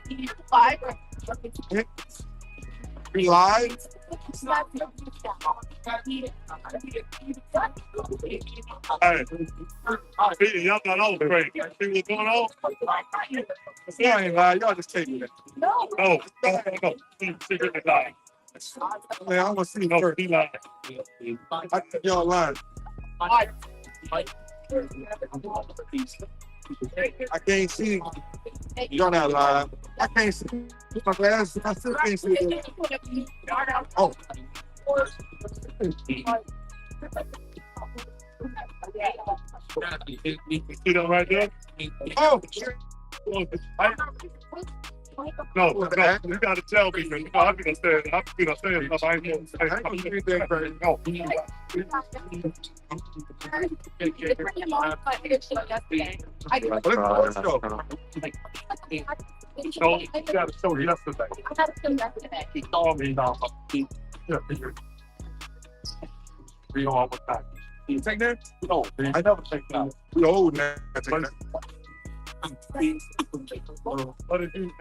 We live. Hey, Peter, y'all thought I was crazy. See what's going on? Y'all ain't live. Y'all just take it. No. Secretly lying. Man, I want to see No, first. he lying. I think y'all lying. I can't see. Y'all not live. I can't see. My glasses. I still can't see it. Oh. See that right there? Oh. No, you gotta tell me, man. I'm gonna say it. I'm gonna say it. I ain't gonna say it. I ain't gonna do that crazy. No. Let's go. No, you gotta show yesterday. He called me now. Yeah, we all with that. You take that? No, I never take that. We old now. Take that. What did you?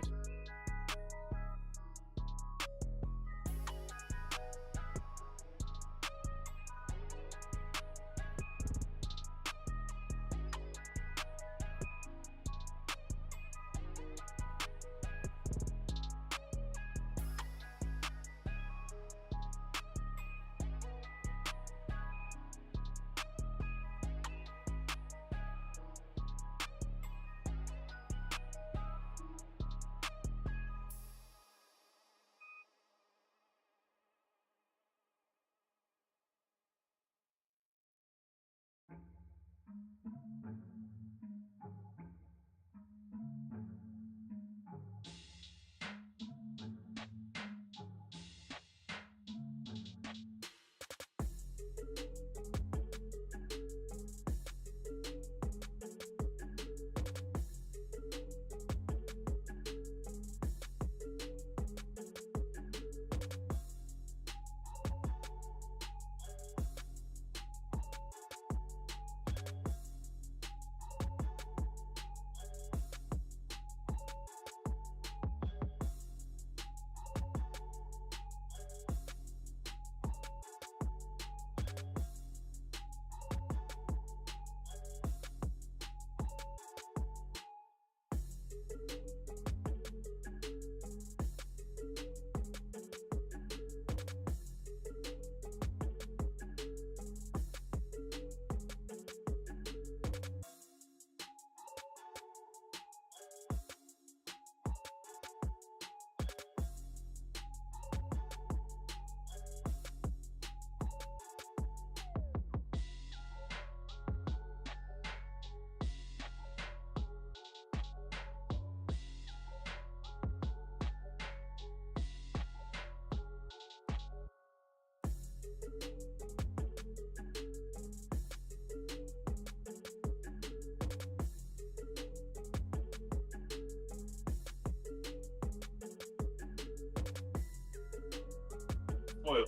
Oil.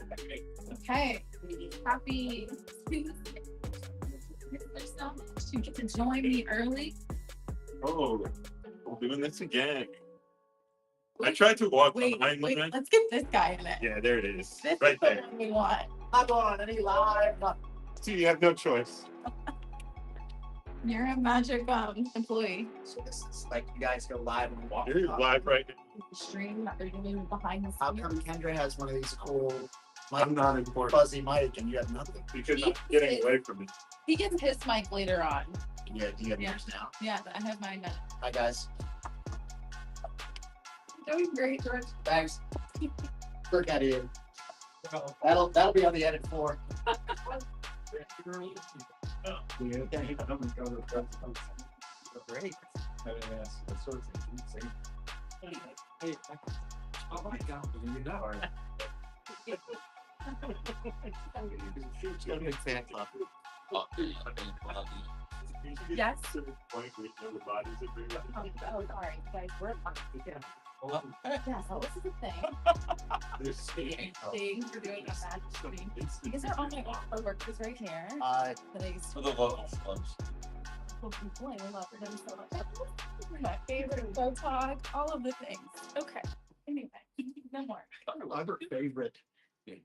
Okay. Happy Tuesday. You get to join me early. Oh, we're doing this again. I tried to walk behind Wait, you. let's get this guy in it. Yeah, there it is. This Right is the there. one we want. Not going on any live. See, you have no choice. You're a magic employee. So this is like you guys go live and walk. You're live right now. Stream that they're doing behind the How scenes. come Kendra has one of these cool I'm not important fuzzy mic and you have nothing? because I'm getting away from it. He gets his mic later on. Yeah, you have Yeah. yours now. Yeah, I have mine now. Hi guys. Doing great, George. Thanks. Look at you. That'll be on the edit floor. Great. Oh my god, you know. Yes. Oh, Oh, sorry, guys. We're yeah. Yeah, so this is the thing. Things we're doing a magic screen. These are all my workers right here. Today's For the local clubs. Well, people, I love them so much. My favorite Botox, all of the things. Okay. Anyway, no more. I'm her favorite. Okay.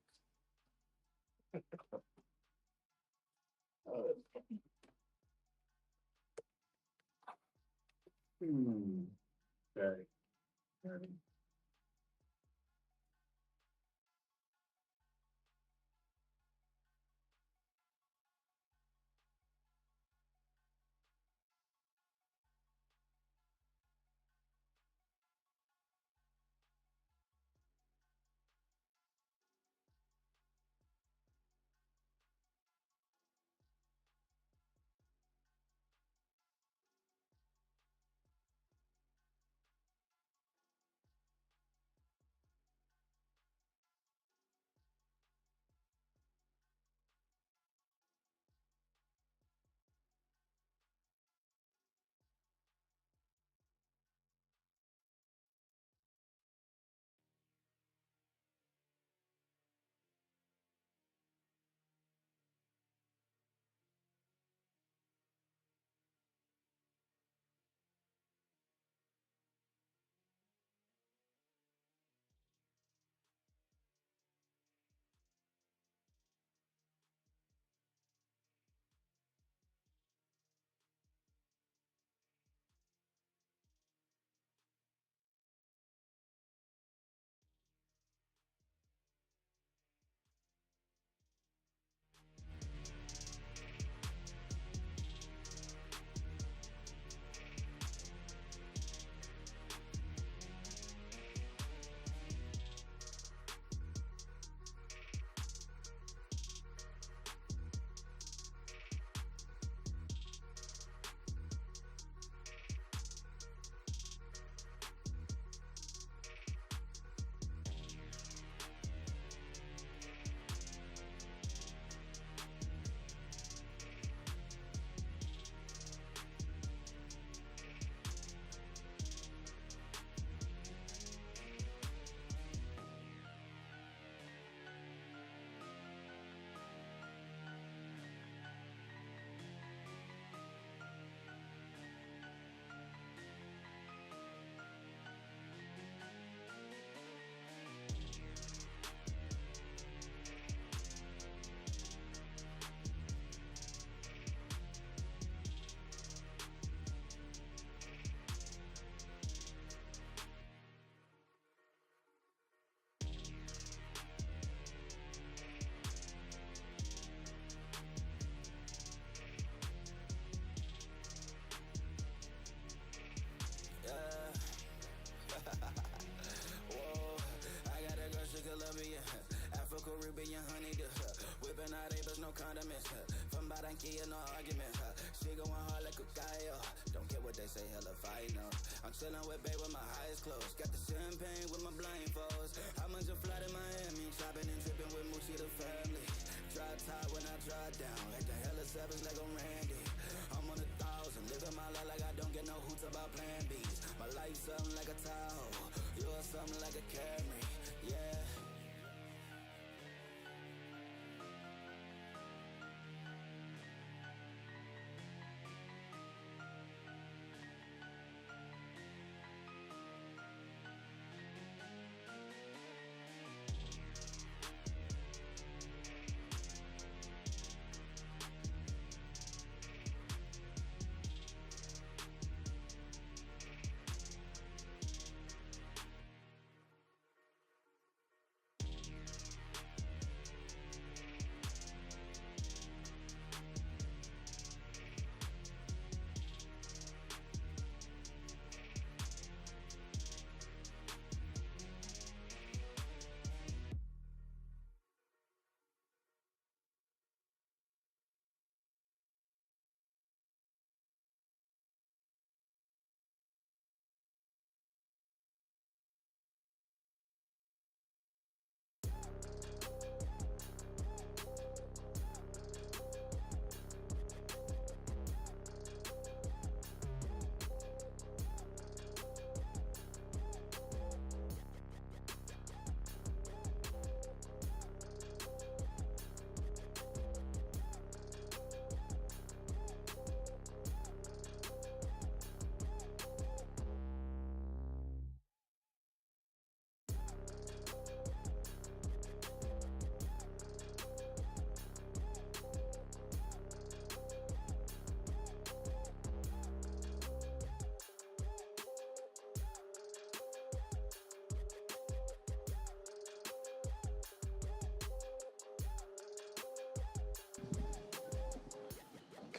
Colombia, Afro-Caribbean honey dip, whipping out Abels, no condiments, from Barranquilla, no argument, she going hard like a guy, don't care what they say, hella fine, no, I'm chilling with babe with my eyes closed, got the champagne with my blindfolds, I'm on a flight in Miami, shopping and tripping with Moosey the family, drop top when I drop down, like the hella savage like I'm Randy, I'm on 1,000, living my life like I don't get no hoots about plan B's, my life something like a Tahoe, yours something like a Camry, yeah.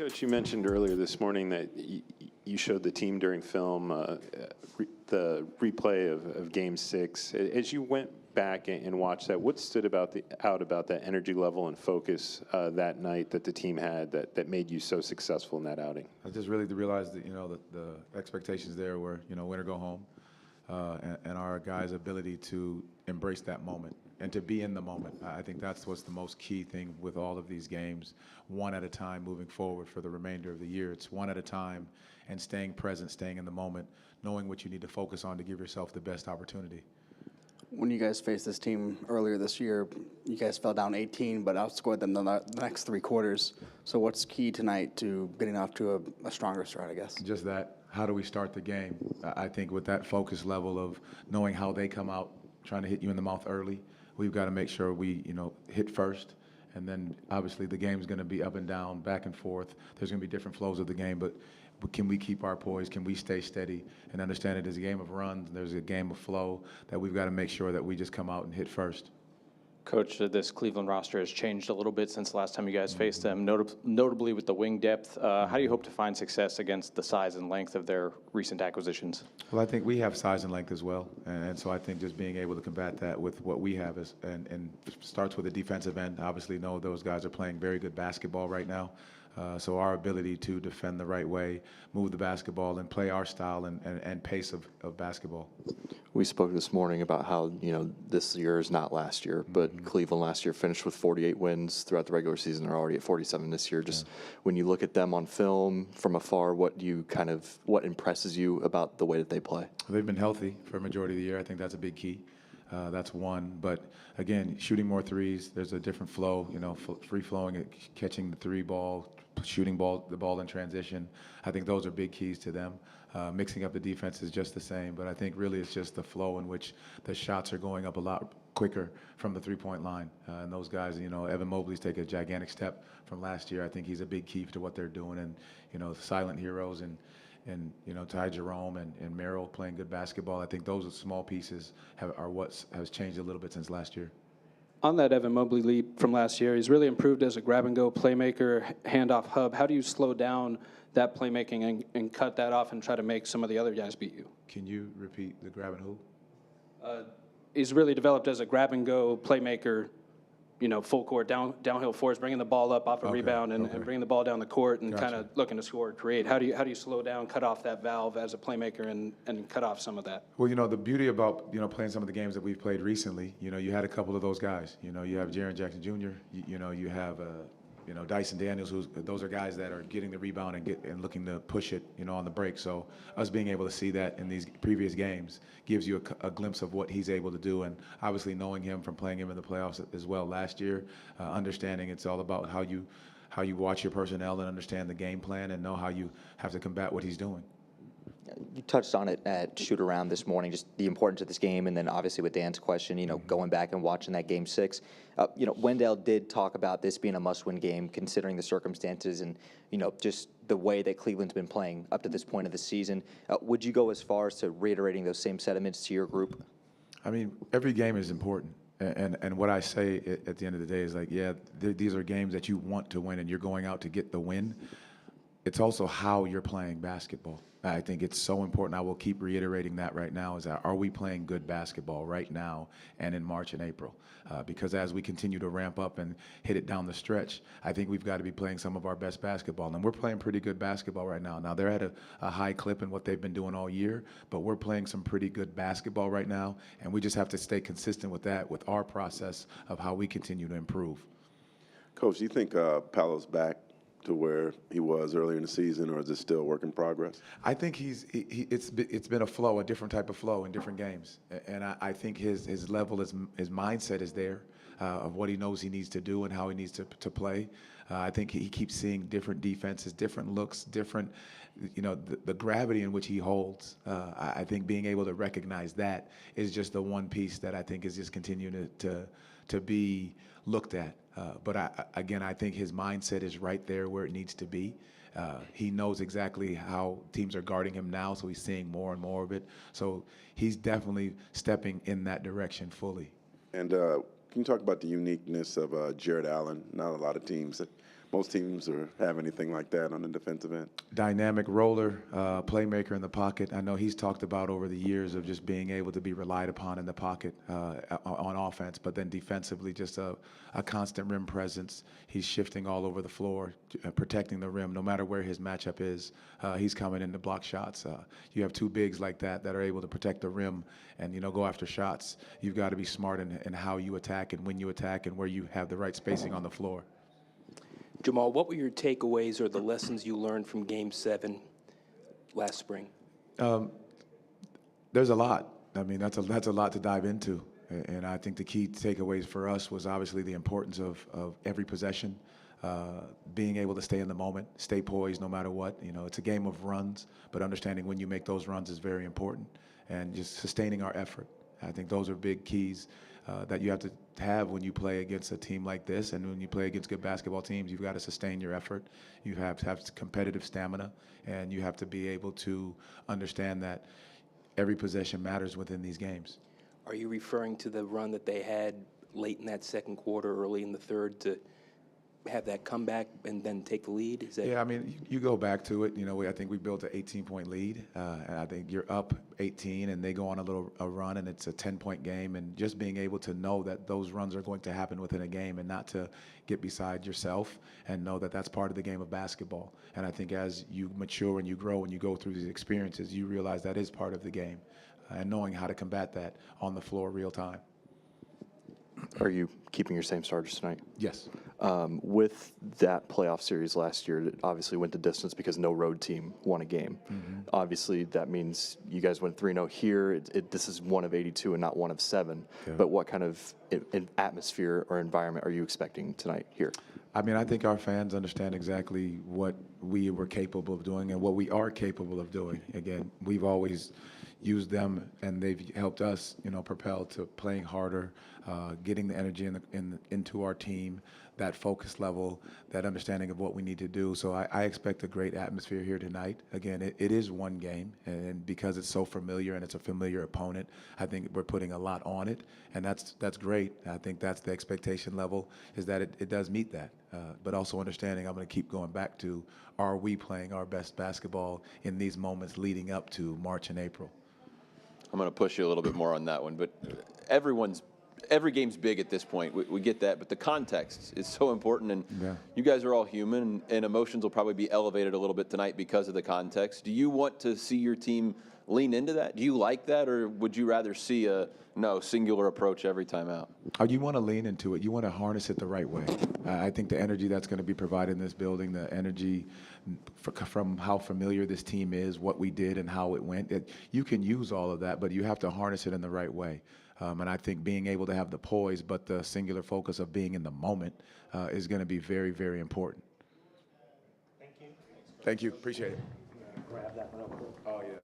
Coach, you mentioned earlier this morning that you showed the team during film the replay of Game 6. As you went back and watched that, what stood out about that energy level and focus that night that the team had that made you so successful in that outing? I just really realized that the expectations there were win or go home, and our guys' ability to embrace that moment and to be in the moment. I think that's what's the most key thing with all of these games, one at a time moving forward for the remainder of the year. It's one at a time and staying present, staying in the moment, knowing what you need to focus on to give yourself the best opportunity. When you guys faced this team earlier this year, you guys fell down 18, but outscored them the next 3 quarters. So what's key tonight to getting off to a stronger start, I guess? Just that. How do we start the game? I think with that focus level of knowing how they come out, trying to hit you in the mouth early, we've got to make sure we, hit first. And then obviously the game's going to be up and down, back and forth. There's going to be different flows of the game, but can we keep our poise? Can we stay steady and understand it is a game of runs? There's a game of flow that we've got to make sure that we just come out and hit first. Coach, this Cleveland roster has changed a little bit since the last time you guys faced them, notably with the wing depth. How do you hope to find success against the size and length of their recent acquisitions? Well, I think we have size and length as well, and so I think just being able to combat that with what we have is, and starts with the defensive end. Obviously, those guys are playing very good basketball right now. So our ability to defend the right way, move the basketball, and play our style and pace of basketball. We spoke this morning about how, this year is not last year, but Cleveland last year finished with 48 wins throughout the regular season. They're already at 47 this year. Just when you look at them on film from afar, what impresses you about the way that they play? They've been healthy for a majority of the year. I think that's a big key. That's one. But, again, shooting more threes, there's a different flow, free-flowing, catching the 3 ball, shooting the ball in transition. I think those are big keys to them. Mixing up the defense is just the same, but I think really it's just the flow in which the shots are going up a lot quicker from the three-point line. And those guys, Evan Mobley's taken a gigantic step from last year. I think he's a big key to what they're doing. And, silent heroes and Ty Jerome and Merrill playing good basketball. I think those small pieces are what has changed a little bit since last year. On that Evan Mobley leap from last year, he's really improved as a grab-and-go playmaker, handoff hub. How do you slow down that playmaking and cut that off and try to make some of the other guys beat you? Can you repeat the grab and who? He's really developed as a grab-and-go playmaker, full court, downhill force, bringing the ball up off a rebound and bringing the ball down the court and kind of looking to score, create. How do you slow down, cut off that valve as a playmaker and cut off some of that? Well, the beauty about, playing some of the games that we've played recently, you had a couple of those guys. You have Jaren Jackson Jr., you have Dyson Daniels, those are guys that are getting the rebound and looking to push it, on the break. So us being able to see that in these previous games gives you a glimpse of what he's able to do. And obviously knowing him from playing him in the playoffs as well last year, understanding it's all about how you watch your personnel and understand the game plan and know how you have to combat what he's doing. You touched on it at shoot-around this morning, just the importance of this game, and then obviously with Dan's question, going back and watching that Game 6. Wendell did talk about this being a must-win game, considering the circumstances and, just the way that Cleveland's been playing up to this point of the season. Would you go as far as to reiterating those same sentiments to your group? I mean, every game is important. And what I say at the end of the day is these are games that you want to win, and you're going out to get the win. It's also how you're playing basketball. I think it's so important. I will keep reiterating that right now is that are we playing good basketball right now and in March and April? Because as we continue to ramp up and hit it down the stretch, I think we've got to be playing some of our best basketball. And we're playing pretty good basketball right now. Now, they're at a high clip in what they've been doing all year, but we're playing some pretty good basketball right now, and we just have to stay consistent with that, with our process of how we continue to improve. Coach, do you think Paolo's back to where he was earlier in the season, or is it still a work in progress? I think it's been a flow, a different type of flow in different games, and I think his level, his mindset is there of what he knows he needs to do and how he needs to play. I think he keeps seeing different defenses, different looks, different, the gravity in which he holds. I think being able to recognize that is just the one piece that I think is just continuing to be looked at. But I think his mindset is right there where it needs to be. He knows exactly how teams are guarding him now, so he's seeing more and more of it. So he's definitely stepping in that direction fully. And can you talk about the uniqueness of Jared Allen? Not a lot of teams that most teams have anything like that on the defensive end. Dynamic roller, playmaker in the pocket. I know he's talked about over the years of just being able to be relied upon in the pocket on offense, but then defensively, just a constant rim presence. He's shifting all over the floor, protecting the rim. No matter where his matchup is, he's coming in to block shots. You have two bigs like that are able to protect the rim and go after shots. You've got to be smart in how you attack and when you attack and where you have the right spacing on the floor. Jamal, what were your takeaways or the lessons you learned from Game 7 last spring? There's a lot. I mean, that's a lot to dive into. And I think the key takeaways for us was obviously the importance of every possession, being able to stay in the moment, stay poised no matter what. It's a game of runs, but understanding when you make those runs is very important, and just sustaining our effort. I think those are big keys that you have to have when you play against a team like this, and when you play against good basketball teams. You've got to sustain your effort. You have to have competitive stamina, and you have to be able to understand that every possession matters within these games. Are you referring to the run that they had late in that second quarter, early in the third, to have that comeback and then take the lead? Yeah, I mean, you go back to it. I think we built an 18-point lead, and I think you're up 18, and they go on a run, and it's a 10-point game. And just being able to know that those runs are going to happen within a game, and not to get beside yourself, and know that that's part of the game of basketball. And I think as you mature and you grow and you go through these experiences, you realize that is part of the game, and knowing how to combat that on the floor real time. Are you keeping your same starters tonight? Yes. With that playoff series last year, it obviously went the distance because no road team won a game. Mm-hmm. Obviously, that means you guys went 3-0 here. This is one of 82 and not one of 7. Yeah. But what kind of atmosphere or environment are you expecting tonight here? I mean, I think our fans understand exactly what we were capable of doing and what we are capable of doing. Again, we've always used them, and they've helped us, propel to playing harder, getting the energy into our team, that focus level, that understanding of what we need to do. So I expect a great atmosphere here tonight. Again, it is one game, and because it's so familiar and it's a familiar opponent, I think we're putting a lot on it, and that's great. I think that's the expectation level, is that it does meet that. But also understanding, I'm going to keep going back to, are we playing our best basketball in these moments leading up to March and April? I'm going to push you a little bit more on that one, but every game's big at this point. We get that, but the context is so important, and you guys are all human, and emotions will probably be elevated a little bit tonight because of the context. Do you want to see your team lean into that? Do you like that, or would you rather see a singular approach every time out? You want to lean into it. You want to harness it the right way. I think the energy that's going to be provided in this building, the energy from how familiar this team is, what we did and how it went, you can use all of that, but you have to harness it in the right way. And I think being able to have the poise, but the singular focus of being in the moment is going to be very, very important. Thank you. Thank you. Appreciate it. Grab that real quick. Oh, yeah.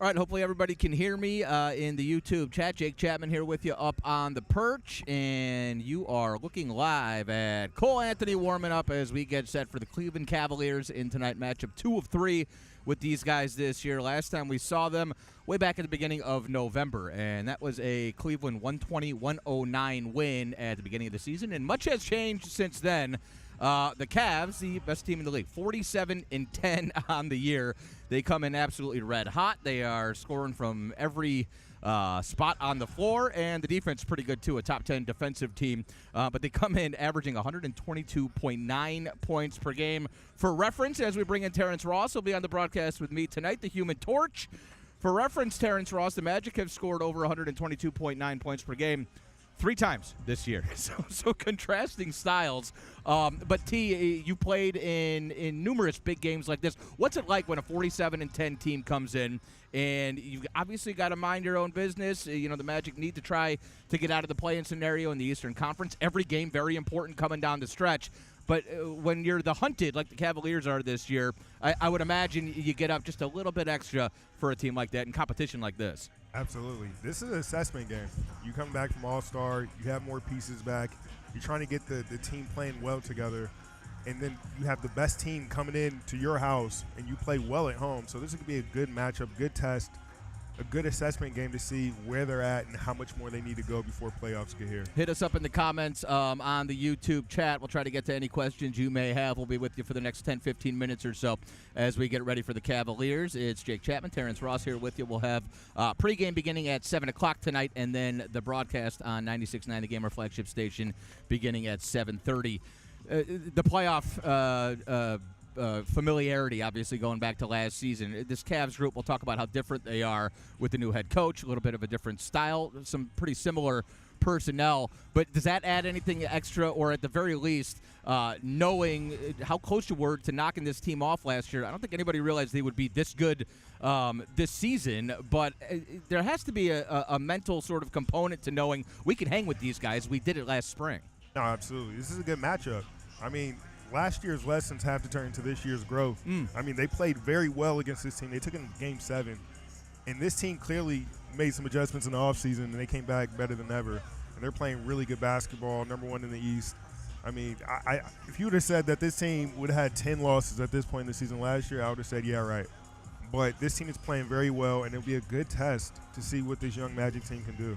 All right, hopefully everybody can hear me in the YouTube chat. Jake Chapman here with you up on the perch, and you are looking live at Cole Anthony warming up as we get set for the Cleveland Cavaliers in tonight matchup 2 of 3 with these guys this year. Last time we saw them way back at the beginning of November, and that was a Cleveland 120-109 win at the beginning of the season, and much has changed since then. The Cavs, the best team in the league, 47-10 on the year. They come in absolutely red hot. They are scoring from every spot on the floor, and the defense is pretty good too, a top 10 defensive team. But they come in averaging 122.9 points per game. For reference, as we bring in Terrence Ross, he'll be on the broadcast with me tonight, the Human Torch. For reference, Terrence Ross, the Magic have scored over 122.9 points per game 3 times this year. So contrasting styles. But T, you played in numerous big games like this. What's it like when a 47-10 team comes in, and you've obviously got to mind your own business? You know, the Magic need to try to get out of the play-in scenario in the Eastern Conference. Every game very important coming down the stretch. But when you're the hunted, like the Cavaliers are this year, I would imagine you get up just a little bit extra for a team like that in competition like this. Absolutely. This is an assessment game. You come back from All-Star, you have more pieces back, you're trying to get the team playing well together, and then you have the best team coming in to your house, and you play well at home. So this could be a good matchup, good test, a good assessment game to see where they're at and how much more they need to go before playoffs get here. Hit us up in the comments on the YouTube chat. We'll try to get to any questions you may have. We'll be with you for the next 10, 15 minutes or so as we get ready for the Cavaliers. It's Jake Chapman, Terrence Ross here with you. We'll have pregame beginning at 7 o'clock tonight, and then the broadcast on 96.9, the Gamer flagship station, beginning at 7:30. The playoff familiarity, obviously, going back to last season. This Cavs group, we'll talk about how different they are with the new head coach, a little bit of a different style, some pretty similar personnel. But does that add anything extra, or at the very least, knowing how close you were to knocking this team off last year? I don't think anybody realized they would be this good this season, but there has to be a mental sort of component to knowing we can hang with these guys. We did it last spring. No, absolutely. This is a good matchup. I mean, last year's lessons have to turn into this year's growth. I mean, they played very well against this team. They took it in Game 7. And this team clearly made some adjustments in the offseason, and they came back better than ever. And they're playing really good basketball, #1 in the East. I mean, if you would have said that this team would have had 10 losses at this point in the season last year, I would have said, yeah, right. But this team is playing very well, and it'll be a good test to see what this young Magic team can do.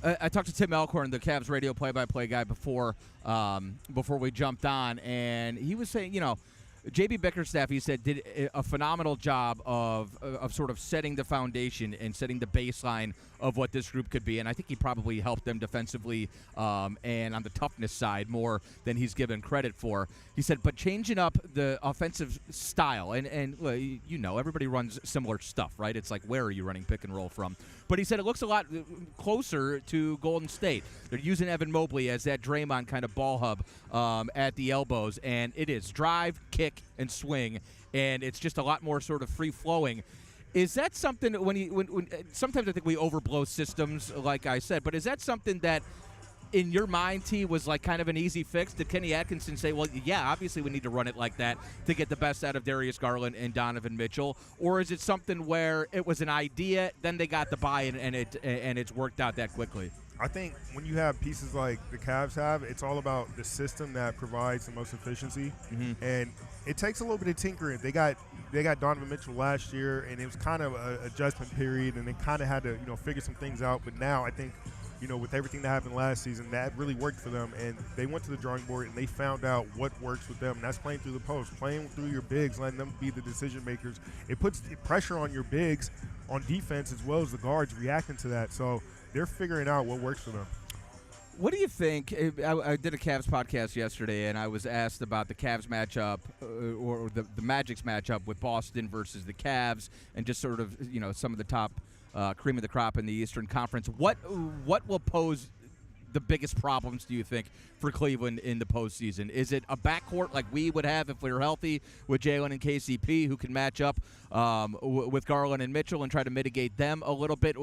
I talked to Tim Elkhorn, the Cavs radio play-by-play guy, before we jumped on, and he was saying, you know, J.B. Bickerstaff, he said, did a phenomenal job of sort of setting the foundation and setting the baseline of what this group could be. And I think he probably helped them defensively and on the toughness side more than he's given credit for. He said, but changing up the offensive style, and you know, everybody runs similar stuff, right? It's like, where are you running pick and roll from? But he said it looks a lot closer to Golden State. They're using Evan Mobley as that Draymond kind of ball hub at the elbows, and it is drive, kick, and swing, and it's just a lot more sort of free-flowing. Is that something when sometimes I think we overblow systems, like I said, but is that something that in your mind, T, was like kind of an easy fix? Did Kenny Atkinson say, well, yeah, obviously we need to run it like that to get the best out of Darius Garland and Donovan Mitchell? Or is it something where it was an idea, then they got the buy-in, and it's worked out that quickly? I think when you have pieces like the Cavs have, it's all about the system that provides the most efficiency. And it takes a little bit of tinkering. They got Donovan Mitchell last year, and it was kind of an adjustment period, and they kind of had to, figure some things out. But now I think, with everything that happened last season, that really worked for them, and they went to the drawing board and they found out what works with them, and that's playing through the post, playing through your bigs, letting them be the decision makers. It puts pressure on your bigs on defense as well as the guards reacting to that. So they're figuring out what works for them. What do you think? I did a Cavs podcast yesterday, and I was asked about the Cavs matchup or the Magic's matchup with Boston versus the Cavs, and just sort of some of the top cream of the crop in the Eastern Conference. What will pose the biggest problems, do you think, for Cleveland in the postseason? Is it a backcourt like we would have if we were healthy with Jalen and KCP, who can match up with Garland and Mitchell and try to mitigate them a little bit?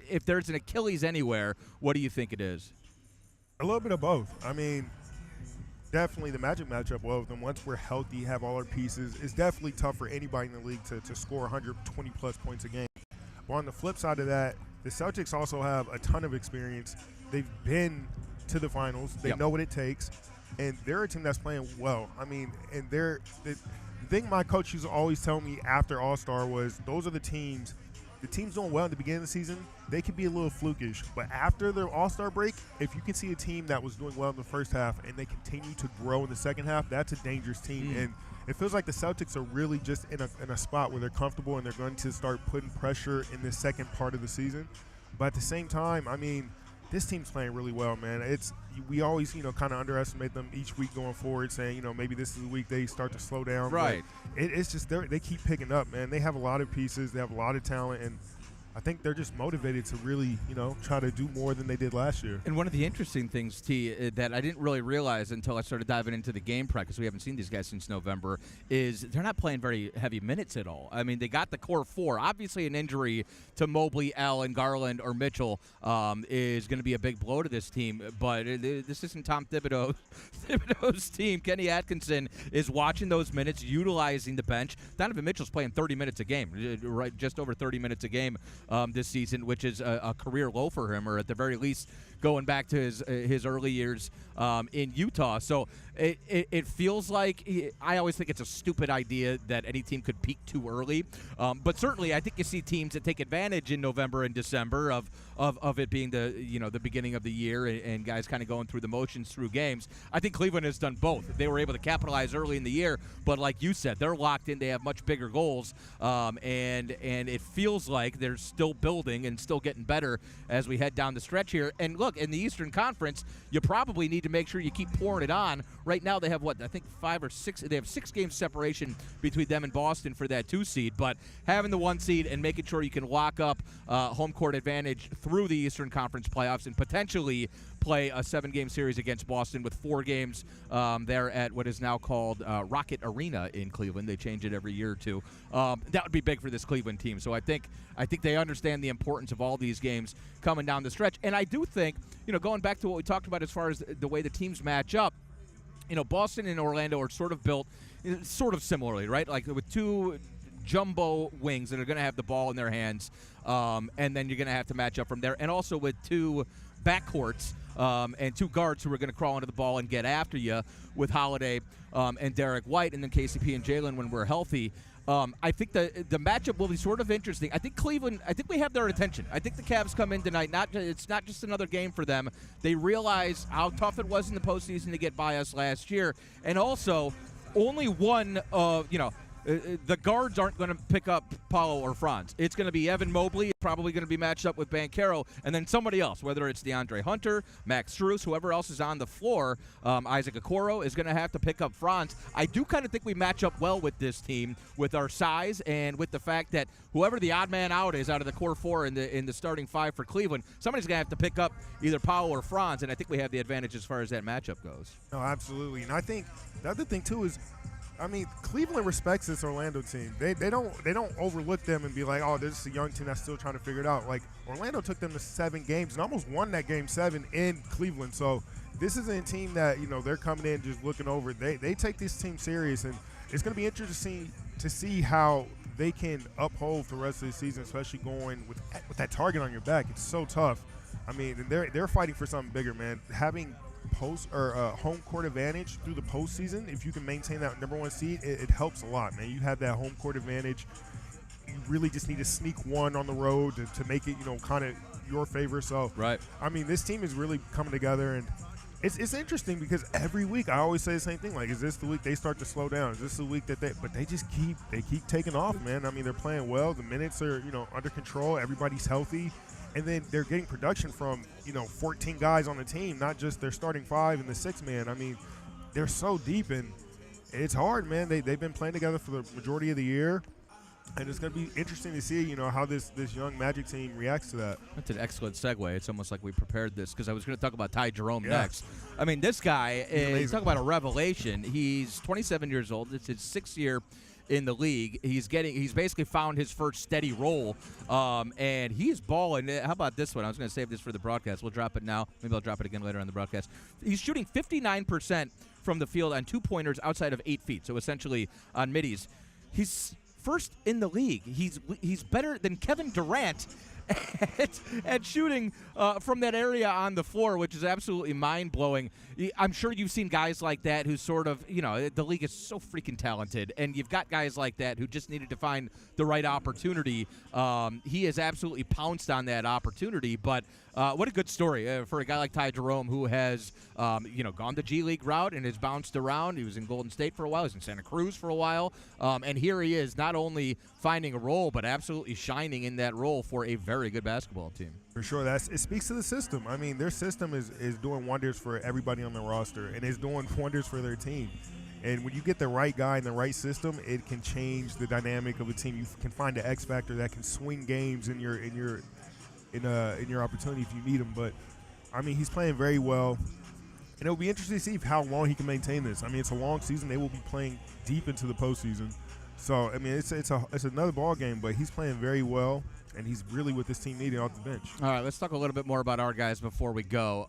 If there's an Achilles anywhere, what do you think it is? A little bit of both. I mean, definitely the Magic matchup well with them. Once we're healthy, have all our pieces, it's definitely tough for anybody in the league to score 120-plus points a game. But on the flip side of that, the Celtics also have a ton of experience. They've been to the finals. They know what it takes. And they're a team that's playing well. I mean, and the thing my coach used to always tell me after All-Star was those are the teams doing well at the beginning of the season, they can be a little flukish. But after the All-Star break, if you can see a team that was doing well in the first half and they continue to grow in the second half, that's a dangerous team. And it feels like the Celtics are really just in a spot where they're comfortable and they're going to start putting pressure in the second part of the season. But at the same time, I mean, this team's playing really well, man. We always, kind of underestimate them each week going forward, saying, maybe this is the week they start to slow down. Right. But it's just they keep picking up, man. They have a lot of pieces. They have a lot of talent, and I think they're just motivated to really, try to do more than they did last year. And one of the interesting things, T, that I didn't really realize until I started diving into the game practice, we haven't seen these guys since November, is they're not playing very heavy minutes at all. I mean, they got the core four. Obviously, an injury to Mobley, Allen, Garland, or Mitchell is going to be a big blow to this team. But this isn't Tom Thibodeau's team. Kenny Atkinson is watching those minutes, utilizing the bench. Donovan Mitchell's playing 30 minutes a game, right, just over 30 minutes a game. This season, which is a career low for him, or at the very least going back to his early years in Utah. So it feels like I always think it's a stupid idea that any team could peak too early. But certainly I think you see teams that take advantage in November and December of it being the beginning of the year and guys kind of going through the motions through games. I think Cleveland has done both. They were able to capitalize early in the year, but like you said, they're locked in. They have much bigger goals, and it feels like they're still building and still getting better as we head down the stretch here. And look, in the Eastern Conference, you probably need to make sure you keep pouring it on. Right now they have, I think 5 or 6. They have 6 games separation between them and Boston for that 2 seed. But having the 1 seed and making sure you can lock up home court advantage through the Eastern Conference playoffs and potentially play a 7-game series against Boston with 4 games there at what is now called Rocket Arena in Cleveland. They change it every year or two. That would be big for this Cleveland team. So I think they understand the importance of all these games coming down the stretch. And I do think, going back to what we talked about as far as the way the teams match up, Boston and Orlando are sort of built sort of similarly, right? Like with 2 jumbo wings that are going to have the ball in their hands, and then you're going to have to match up from there. And also with 2 backcourts and 2 guards who are going to crawl into the ball and get after you with Holiday and Derek White, and then KCP and Jalen when we're healthy. I think the matchup will be sort of interesting. I think Cleveland, we have their attention. I think the Cavs come in tonight. It's not just another game for them. They realize how tough it was in the postseason to get by us last year. And also, only one of, the guards aren't going to pick up Paolo or Franz. It's going to be Evan Mobley, probably going to be matched up with Banchero, and then somebody else, whether it's DeAndre Hunter, Max Strus, whoever else is on the floor. Isaac Okoro is going to have to pick up Franz. I do kind of think we match up well with this team with our size and with the fact that whoever the odd man out is out of the core 4 in the starting 5 for Cleveland, somebody's going to have to pick up either Paolo or Franz, and I think we have the advantage as far as that matchup goes. No, absolutely. And I think the other thing, too, is Cleveland respects this Orlando team. They don't overlook them and be like, oh, this is a young team that's still trying to figure it out. Like, Orlando took them to 7 games and almost won that game 7 in Cleveland. So this isn't a team that, they're coming in just looking over. They take this team serious, and it's going to be interesting to see how they can uphold the rest of the season, especially going with that target on your back. It's so tough. They're fighting for something bigger, man. Having home court advantage through the postseason, if you can maintain that number 1 seed, it helps a lot, man. You have that home court advantage. You really just need to sneak one on the road to make it, kind of your favor. So, right. This team is really coming together, and it's interesting because every week I always say the same thing. Like, is this the week they start to slow down? Is this the week that but they just keep taking off, man. They're playing well. The minutes are, under control. Everybody's healthy. And then they're getting production from, 14 guys on the team, not just their starting 5 and the 6-man. They're so deep, and it's hard, man. They've been playing together for the majority of the year, and it's going to be interesting to see, how this young Magic team reacts to that. That's an excellent segue. It's almost like we prepared this because I was going to talk about Ty Jerome next. This guy, talk about a revelation. He's 27 years old. It's his 6th year in the league. He's basically found his first steady role, and he's balling. How about this one? I was going to save this for the broadcast. We'll drop it now. Maybe I'll drop it again later on the broadcast. He's shooting 59% from the field on 2-pointers outside of 8 feet, so essentially on middies. He's first in the league. He's better than Kevin Durant at shooting from that area on the floor, which is absolutely mind-blowing. I'm sure you've seen guys like that who sort of, the league is so freaking talented, and you've got guys like that who just needed to find the right opportunity. He has absolutely pounced on that opportunity, but what a good story for a guy like Ty Jerome, who has, gone the G League route and has bounced around. He was in Golden State for a while. He was in Santa Cruz for a while. And here he is, not only finding a role, but absolutely shining in that role for a very good basketball team. For sure. It speaks to the system. I mean, their system is doing wonders for everybody on the roster, and is doing wonders for their team. And when you get the right guy in the right system, it can change the dynamic of a team. You can find the X factor that can swing games in your opportunity if you need him. But I mean, he's playing very well, and it'll be interesting to see how long he can maintain this. I mean, it's a long season; they will be playing deep into the postseason. So I mean, it's another ball game, but he's playing very well, and he's really what this team needed off the bench. All right, let's talk a little bit more about our guys before we go.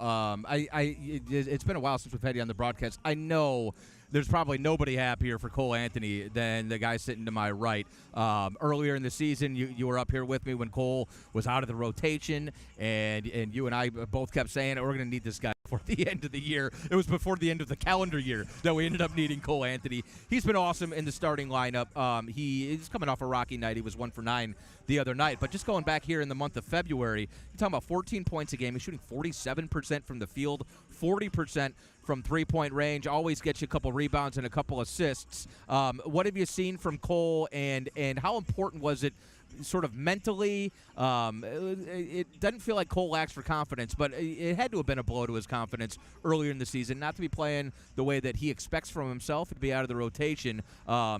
It's been a while since we've had you on the broadcast. I know there's probably nobody happier for Cole Anthony than the guy sitting to my right. Earlier in the season, you were up here with me when Cole was out of the rotation, and you and I both kept saying we're going to need this guy before the end of the year. It was before the end of the calendar year that we ended up needing Cole Anthony. He's been awesome in the starting lineup. He's coming off a rocky night. He was 1 for 9 the other night. But just going back here in the month of February, you're talking about 14 points a game. He's shooting 47% from the field, 40% from three-point range. Always gets you a couple rebounds and a couple assists. What have you seen from Cole, and how important was it sort of mentally? It doesn't feel like Cole lacks for confidence, but it had to have been a blow to his confidence earlier in the season, not to be playing the way that he expects from himself and to be out of the rotation.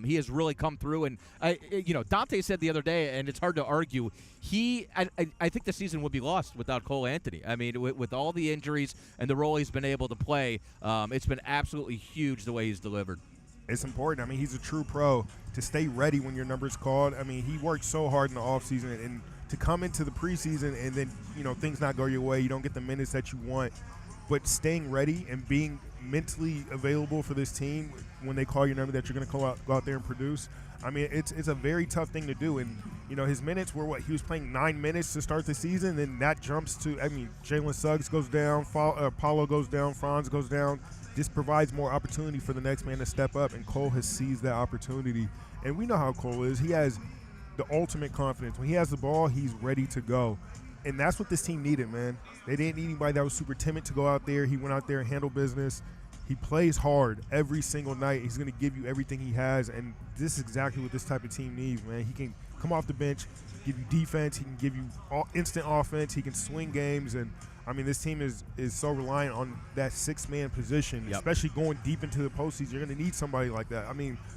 He has really come through, and Dante said the other day, and it's hard to argue, I think the season would be lost without Cole Anthony. I mean, with all the injuries and the role he's been able to play, it's been absolutely huge the way he's delivered. It's important. I mean, he's a true pro. To stay ready when your number's called. I mean, he worked so hard in the offseason, and to come into the preseason and then, things not go your way, you don't get the minutes that you want. But staying ready and being mentally available for this team when they call your number that you're going to go out there and produce, I mean, it's a very tough thing to do. And, his minutes were he was playing 9 minutes to start the season, then that jumps to, Jalen Suggs goes down, Paulo goes down, Franz goes down. Just provides more opportunity for the next man to step up, and Cole has seized that opportunity. And we know how Cole is. He has the ultimate confidence. When he has the ball, he's ready to go. And that's what this team needed, man. They didn't need anybody that was super timid to go out there. He went out there and handled business. He plays hard every single night. He's going to give you everything he has, and this is exactly what this type of team needs, man. He can come off the bench, give you defense. He can give you instant offense. He can swing games, and this team is so reliant on that six-man position, especially going deep into the postseason. You're going to need somebody like that.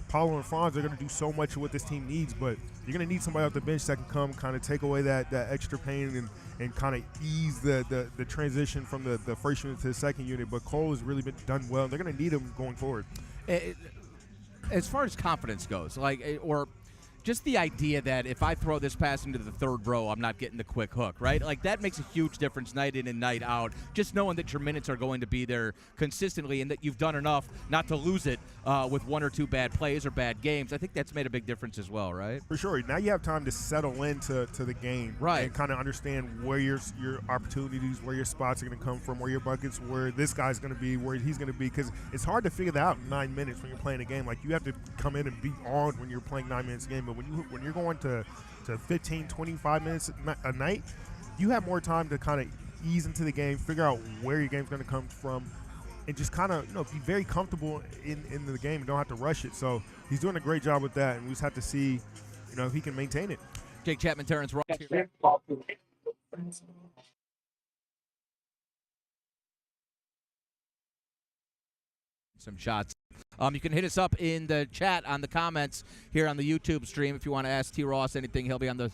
Paulo and Franz are going to do so much of what this team needs, but you're going to need somebody off the bench that can come kind of take away that extra pain and kind of ease the transition from the first unit to the second unit. But Cole has really been done well. They're going to need him going forward. As far as confidence goes, or just the idea that if I throw this pass into the third row, I'm not getting the quick hook, right? That makes a huge difference night in and night out. Just knowing that your minutes are going to be there consistently and that you've done enough not to lose it with one or two bad plays or bad games, I think that's made a big difference as well, right? For sure. Now you have time to settle into the game, right, and kind of understand where your opportunities, where your spots are going to come from, where your buckets, where this guy's going to be, where he's going to be, because it's hard to figure that out in 9 minutes when you're playing a game. You have to come in and be on when you're playing 9 minutes a game, but when you're going to 15, 25 minutes a night, you have more time to kind of ease into the game, figure out where your game's going to come from, and just kind of be very comfortable in the game and don't have to rush it. So he's doing a great job with that, and we just have to see if he can maintain it. Jake Chapman, Terrence Ross here. Some shots. You can hit us up in the chat on the comments here on the YouTube stream if you want to ask T. Ross anything. He'll be on the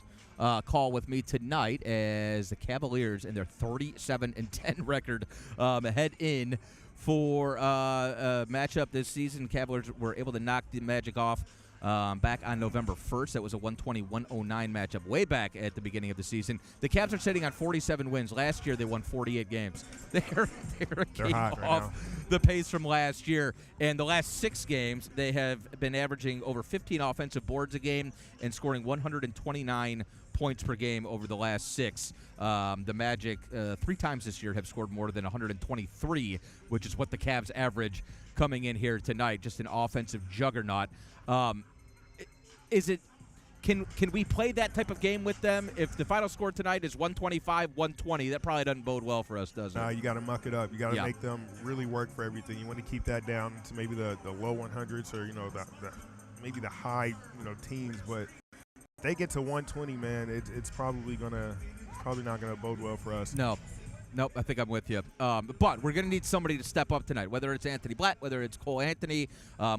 call with me tonight as the Cavaliers and their 37-10 record head in for a matchup this season. Cavaliers were able to knock the Magic off back on November 1st. That was a 120-109 matchup way back at the beginning of the season. The Cavs are sitting on 47 wins. Last year, they won 48 games. They're a game hot right off now. the pace from last year. And the last 6 games, they have been averaging over 15 offensive boards a game and scoring 129 points per game over the last 6. The Magic 3 times this year have scored more than 123, which is what the Cavs average coming in here tonight. Just an offensive juggernaut. Can we play that type of game with them? If the final score tonight is 125-120, that probably doesn't bode well for us, does it? No, you got to muck it up. You got to make them really work for everything. You want to keep that down to maybe the low 100s or maybe the high teens. But if they get to 120, man, it's probably not gonna bode well for us. Nope, I think I'm with you. But we're going to need somebody to step up tonight, whether it's Anthony Blatt, whether it's Cole Anthony,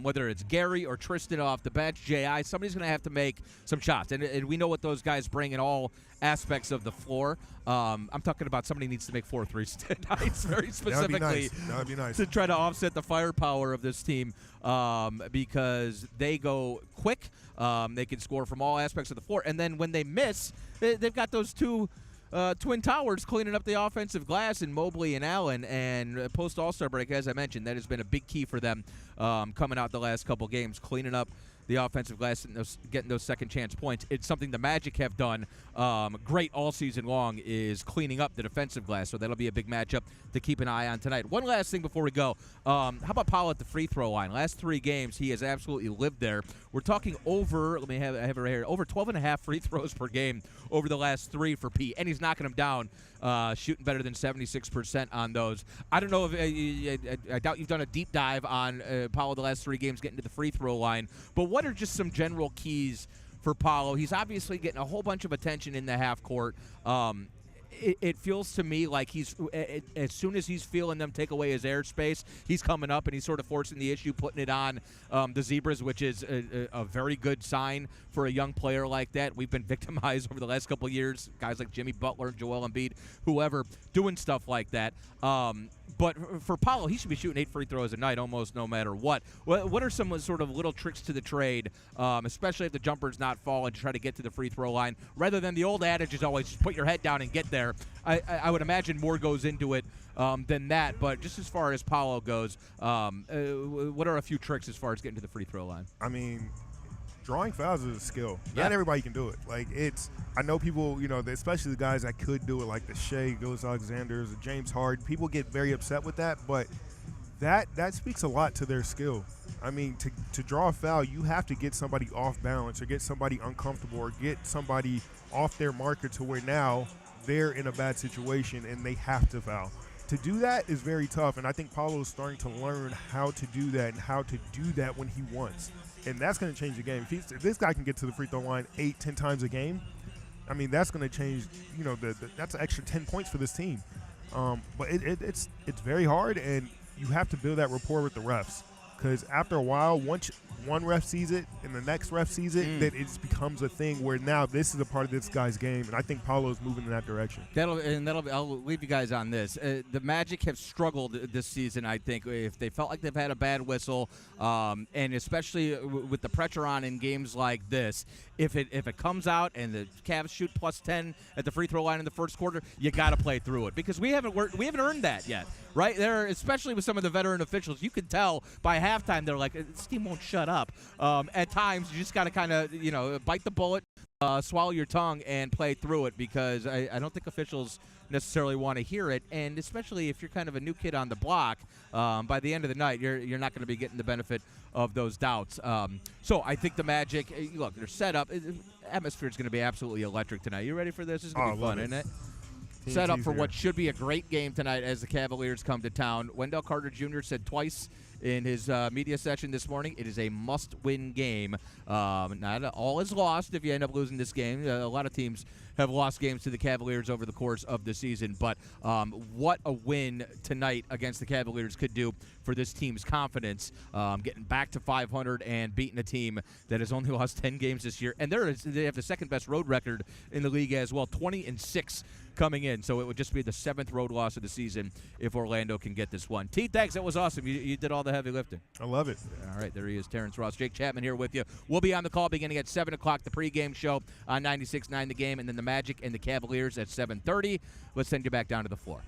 whether it's Gary or Tristan off the bench, J.I. Somebody's going to have to make some shots. And we know what those guys bring in all aspects of the floor. I'm talking about somebody needs to make 4 threes tonight, very specifically. That would be nice. To try to offset the firepower of this team because they go quick. They can score from all aspects of the floor. And then when they miss, they've got those two Twin Towers cleaning up the offensive glass in Mobley and Allen. And post All-Star break, as I mentioned, that has been a big key for them coming out the last couple games, cleaning up the offensive glass and getting those second chance points. It's something the Magic have done great all season long, is cleaning up the defensive glass. So that'll be a big matchup to keep an eye on tonight. One last thing before we go. How about Powell at the free throw line? Last 3 games, he has absolutely lived there. We're talking over, I have it right here, over 12.5 free throws per game over the last 3 for P. And he's knocking them down, shooting better than 76% on those. I don't know if I doubt you've done a deep dive on Powell the last 3 games getting to the free throw line. But what are just some general keys for Paolo? He's obviously getting a whole bunch of attention in the half court. It feels to me like he's as soon as he's feeling them take away his airspace, he's coming up and he's sort of forcing the issue, putting it on the Zebras, which is a very good sign for a young player like that. We've been victimized over the last couple of years, guys like Jimmy Butler, Joel Embiid, whoever, doing stuff like that. But for Paolo, he should be shooting 8 free throws a night almost no matter what. What are some sort of little tricks to the trade, especially if the jumper's not falling, to try to get to the free throw line, rather than the old adage is always just put your head down and get there? I would imagine more goes into it than that. But just as far as Paolo goes, what are a few tricks as far as getting to the free throw line? I mean, drawing fouls is a skill. Not everybody can do it. I know people, especially the guys that could do it, like the Shea Gilgeous-Alexanders, the James Harden. People get very upset with that, but that speaks a lot to their skill. I mean, to draw a foul, you have to get somebody off balance or get somebody uncomfortable or get somebody off their marker to where now they're in a bad situation and they have to foul. To do that is very tough, and I think Paolo is starting to learn how to do that and how to do that when he wants. And that's going to change the game. If this guy can get to the free throw line 8-10 times a game, I mean, that's going to change, that's an extra 10 points for this team. But it's very hard, and you have to build that rapport with the refs. Because after a while, once one ref sees it and the next ref sees it, then it becomes a thing where now this is a part of this guy's game, and I think Paolo is moving in that direction. I'll leave you guys on this. The Magic have struggled this season, I think, if they felt like they've had a bad whistle, and especially with the pressure on in games like this. If it comes out and the Cavs shoot plus 10 at the free throw line in the first quarter, you got to play through it, because we haven't earned that yet, right? There, especially with some of the veteran officials, you can tell by halftime they're like, this team won't shut up. At times, you just got to kind of bite the bullet, swallow your tongue, and play through it, because I don't think officials necessarily want to hear it, and especially if you're kind of a new kid on the block, by the end of the night, you're not going to be getting the benefit of those doubts. So I think the Magic, look, they're set up. Atmosphere is going to be absolutely electric tonight. You ready for this? This is going to be fun, isn't it? Set up for what should be a great game tonight as the Cavaliers come to town. Wendell Carter Jr. said twice in his media session this morning, it is a must-win game. Not all is lost if you end up losing this game. A lot of teams have lost games to the Cavaliers over the course of the season, but what a win tonight against the Cavaliers could do for this team's confidence, getting back to 500 and beating a team that has only lost 10 games this year. And they have the second-best road record in the league as well, 20-6 coming in. So it would just be the 7th road loss of the season if Orlando can get this one. T, thanks. That was awesome. You did all the heavy lifting. I love it. All right, there he is, Terrence Ross. Jake Chapman here with you. We'll be on the call beginning at 7 o'clock, the pregame show on 96.9 The Game, and then the Magic and the Cavaliers at 7:30. Let's send you back down to the floor.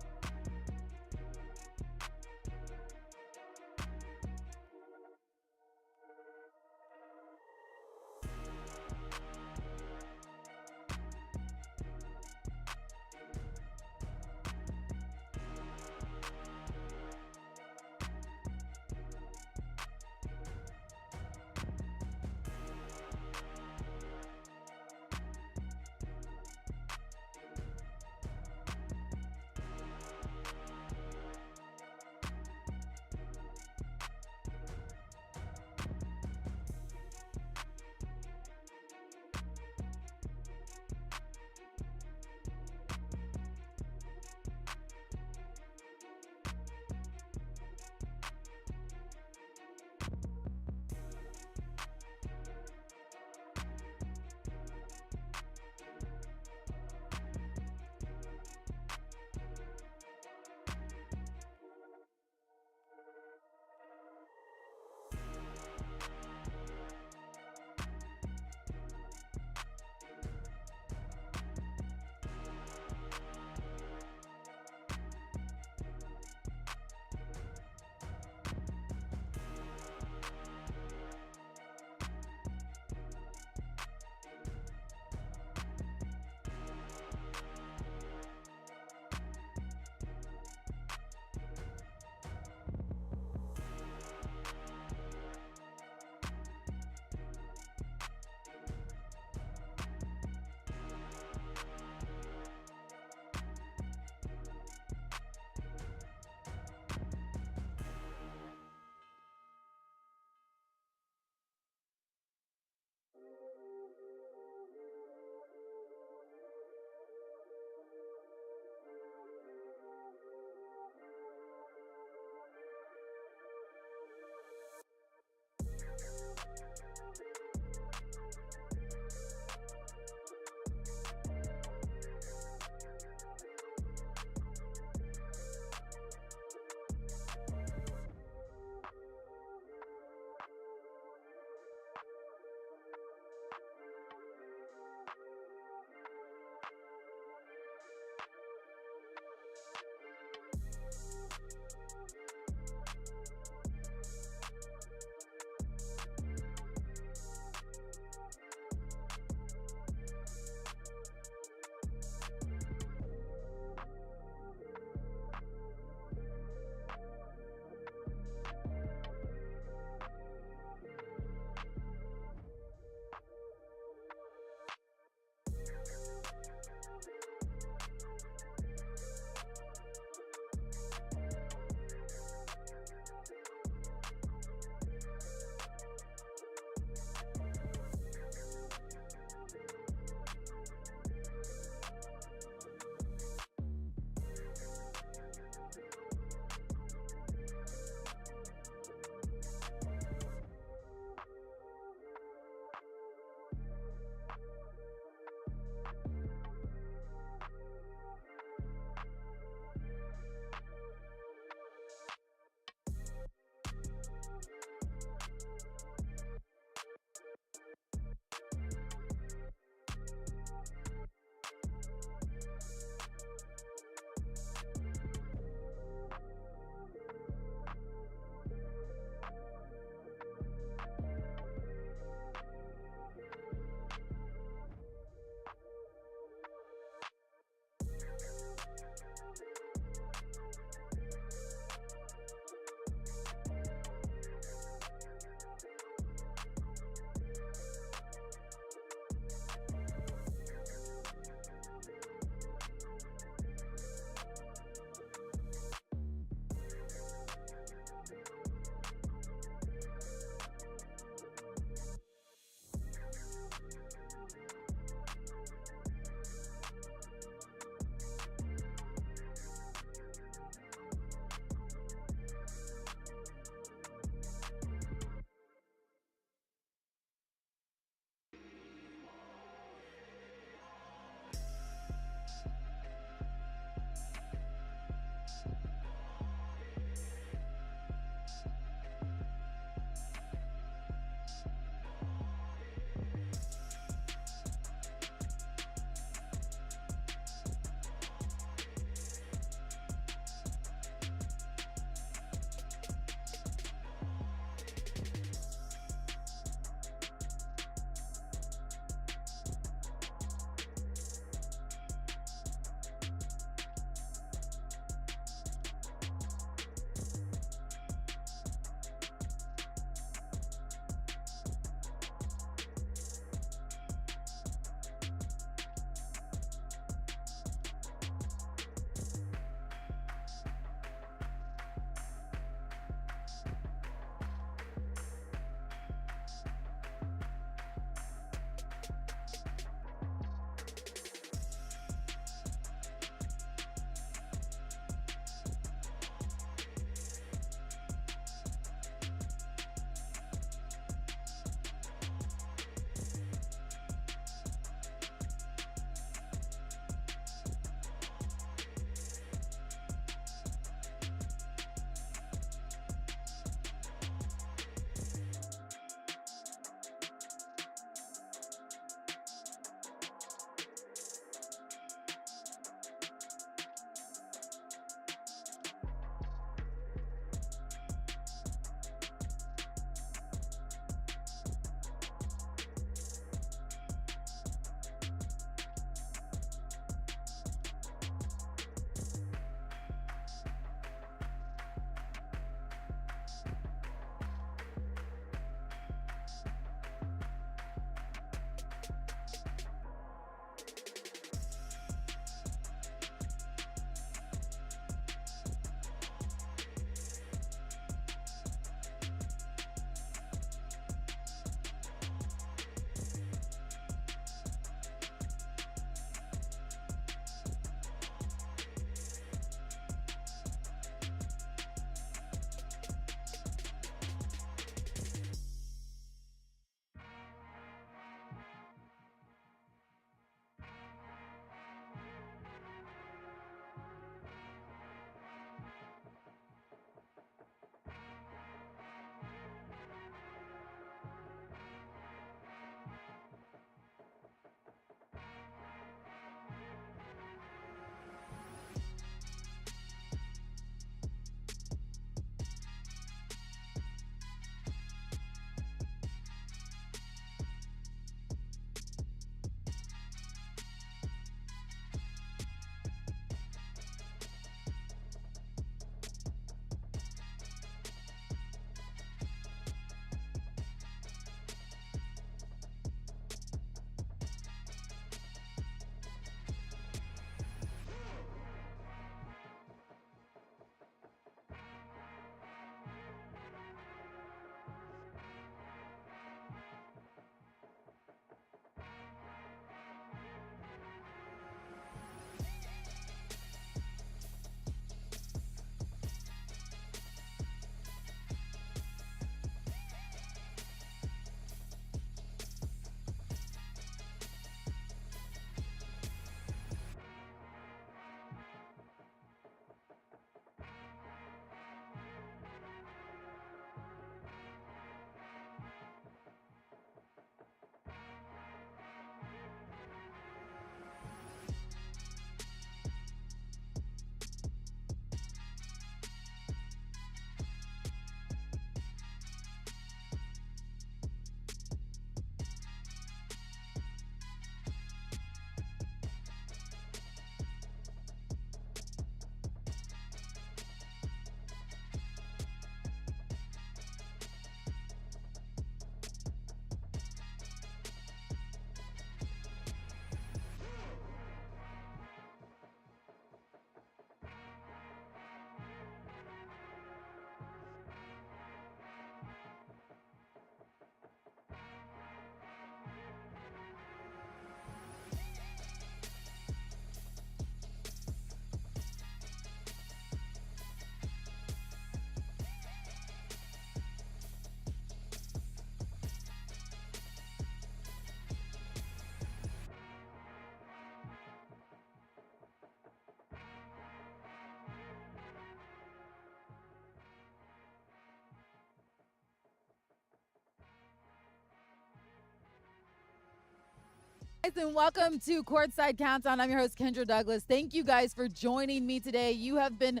And welcome to Courtside Countdown. I'm your host, Kendra Douglas. Thank you guys for joining me today. You have been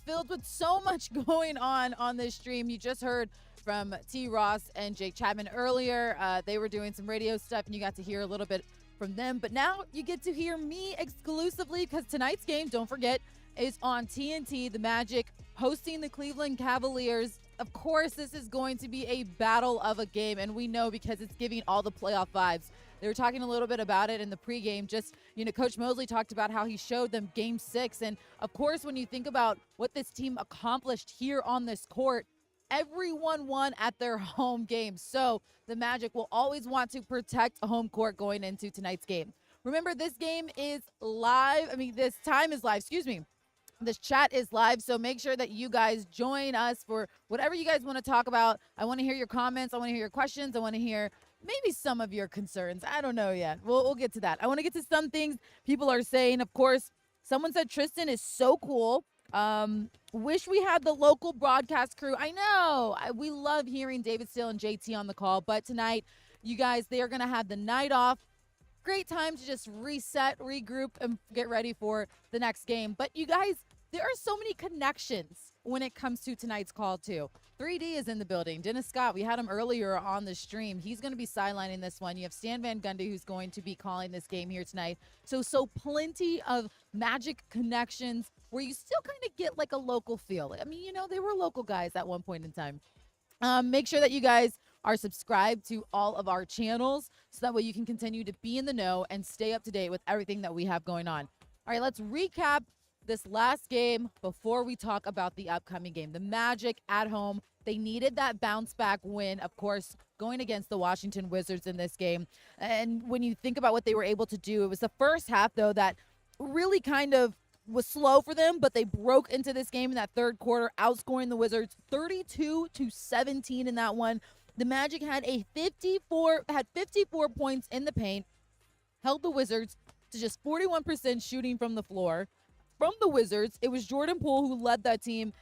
filled with so much going on this stream. You just heard from T. Ross and Jake Chapman earlier. They were doing some radio stuff, and you got to hear a little bit from them. But now you get to hear me exclusively because tonight's game, don't forget, is on TNT. The Magic hosting the Cleveland Cavaliers. Of course, this is going to be a battle of a game, and we know because it's giving all the playoff vibes. They were talking a little bit about it in the pregame. Just, Coach Mosley talked about how he showed them Game 6. And, of course, when you think about what this team accomplished here on this court, everyone won at their home game. So the Magic will always want to protect a home court going into tonight's game. Remember, this game is live. This time is live. Excuse me. This chat is live, so make sure that you guys join us for whatever you guys want to talk about. I want to hear your comments. I want to hear your questions. I want to hear maybe some of your concerns. I don't know yet. We'll get to that. I want to get to some things people are saying. Of course, someone said Tristan is so cool. Wish we had the local broadcast crew. I know. We love hearing David Steele and JT on the call, but tonight, you guys, they are going to have the night off. Great time to just reset, regroup, and get ready for the next game. But you guys, there are so many connections when it comes to tonight's call, too. 3D is in the building. Dennis Scott, we had him earlier on the stream. He's going to be sidelining this one. You have Stan Van Gundy, who's going to be calling this game here tonight. So plenty of Magic connections where you still kind of get like a local feel. They were local guys at one point in time. Make sure that you guys are subscribed to all of our channels so that way you can continue to be in the know and stay up to date with everything that we have going on. All right, let's recap this last game before we talk about the upcoming game. The Magic at home, they needed that bounce back win, of course, going against the Washington Wizards in this game. And when you think about what they were able to do, it was the first half, though, that really kind of was slow for them, but they broke into this game in that third quarter, outscoring the Wizards 32-17 in that one. The Magic had 54 points in the paint, held the Wizards to just 41% shooting from the floor. From the Wizards, it was Jordan Poole who led that team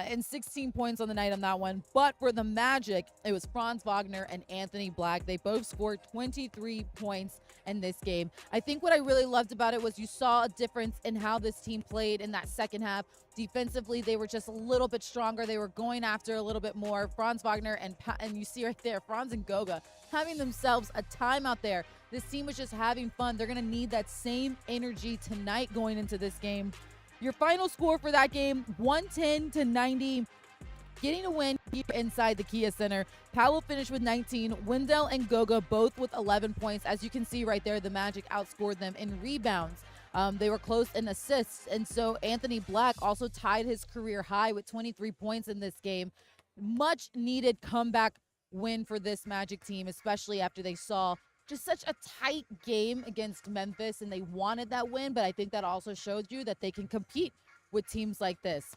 in 16 points on the night on that one. But for the Magic, it was Franz Wagner and Anthony Black. They both scored 23 points in this game. I think what I really loved about it was you saw a difference in how this team played in that second half. Defensively, they were just a little bit stronger. They were going after a little bit more. Franz Wagner and you see right there, Franz and Goga having themselves a time out there. This team was just having fun. They're going to need that same energy tonight going into this game. Your final score for that game, 110-90. Getting a win here inside the Kia Center. Powell finished with 19. Wendell and Goga both with 11 points. As you can see right there, the Magic outscored them in rebounds. They were close in assists. And so Anthony Black also tied his career high with 23 points in this game. Much needed comeback win for this Magic team, especially after they saw just such a tight game against Memphis, and they wanted that win, but I think that also showed you that they can compete with teams like this.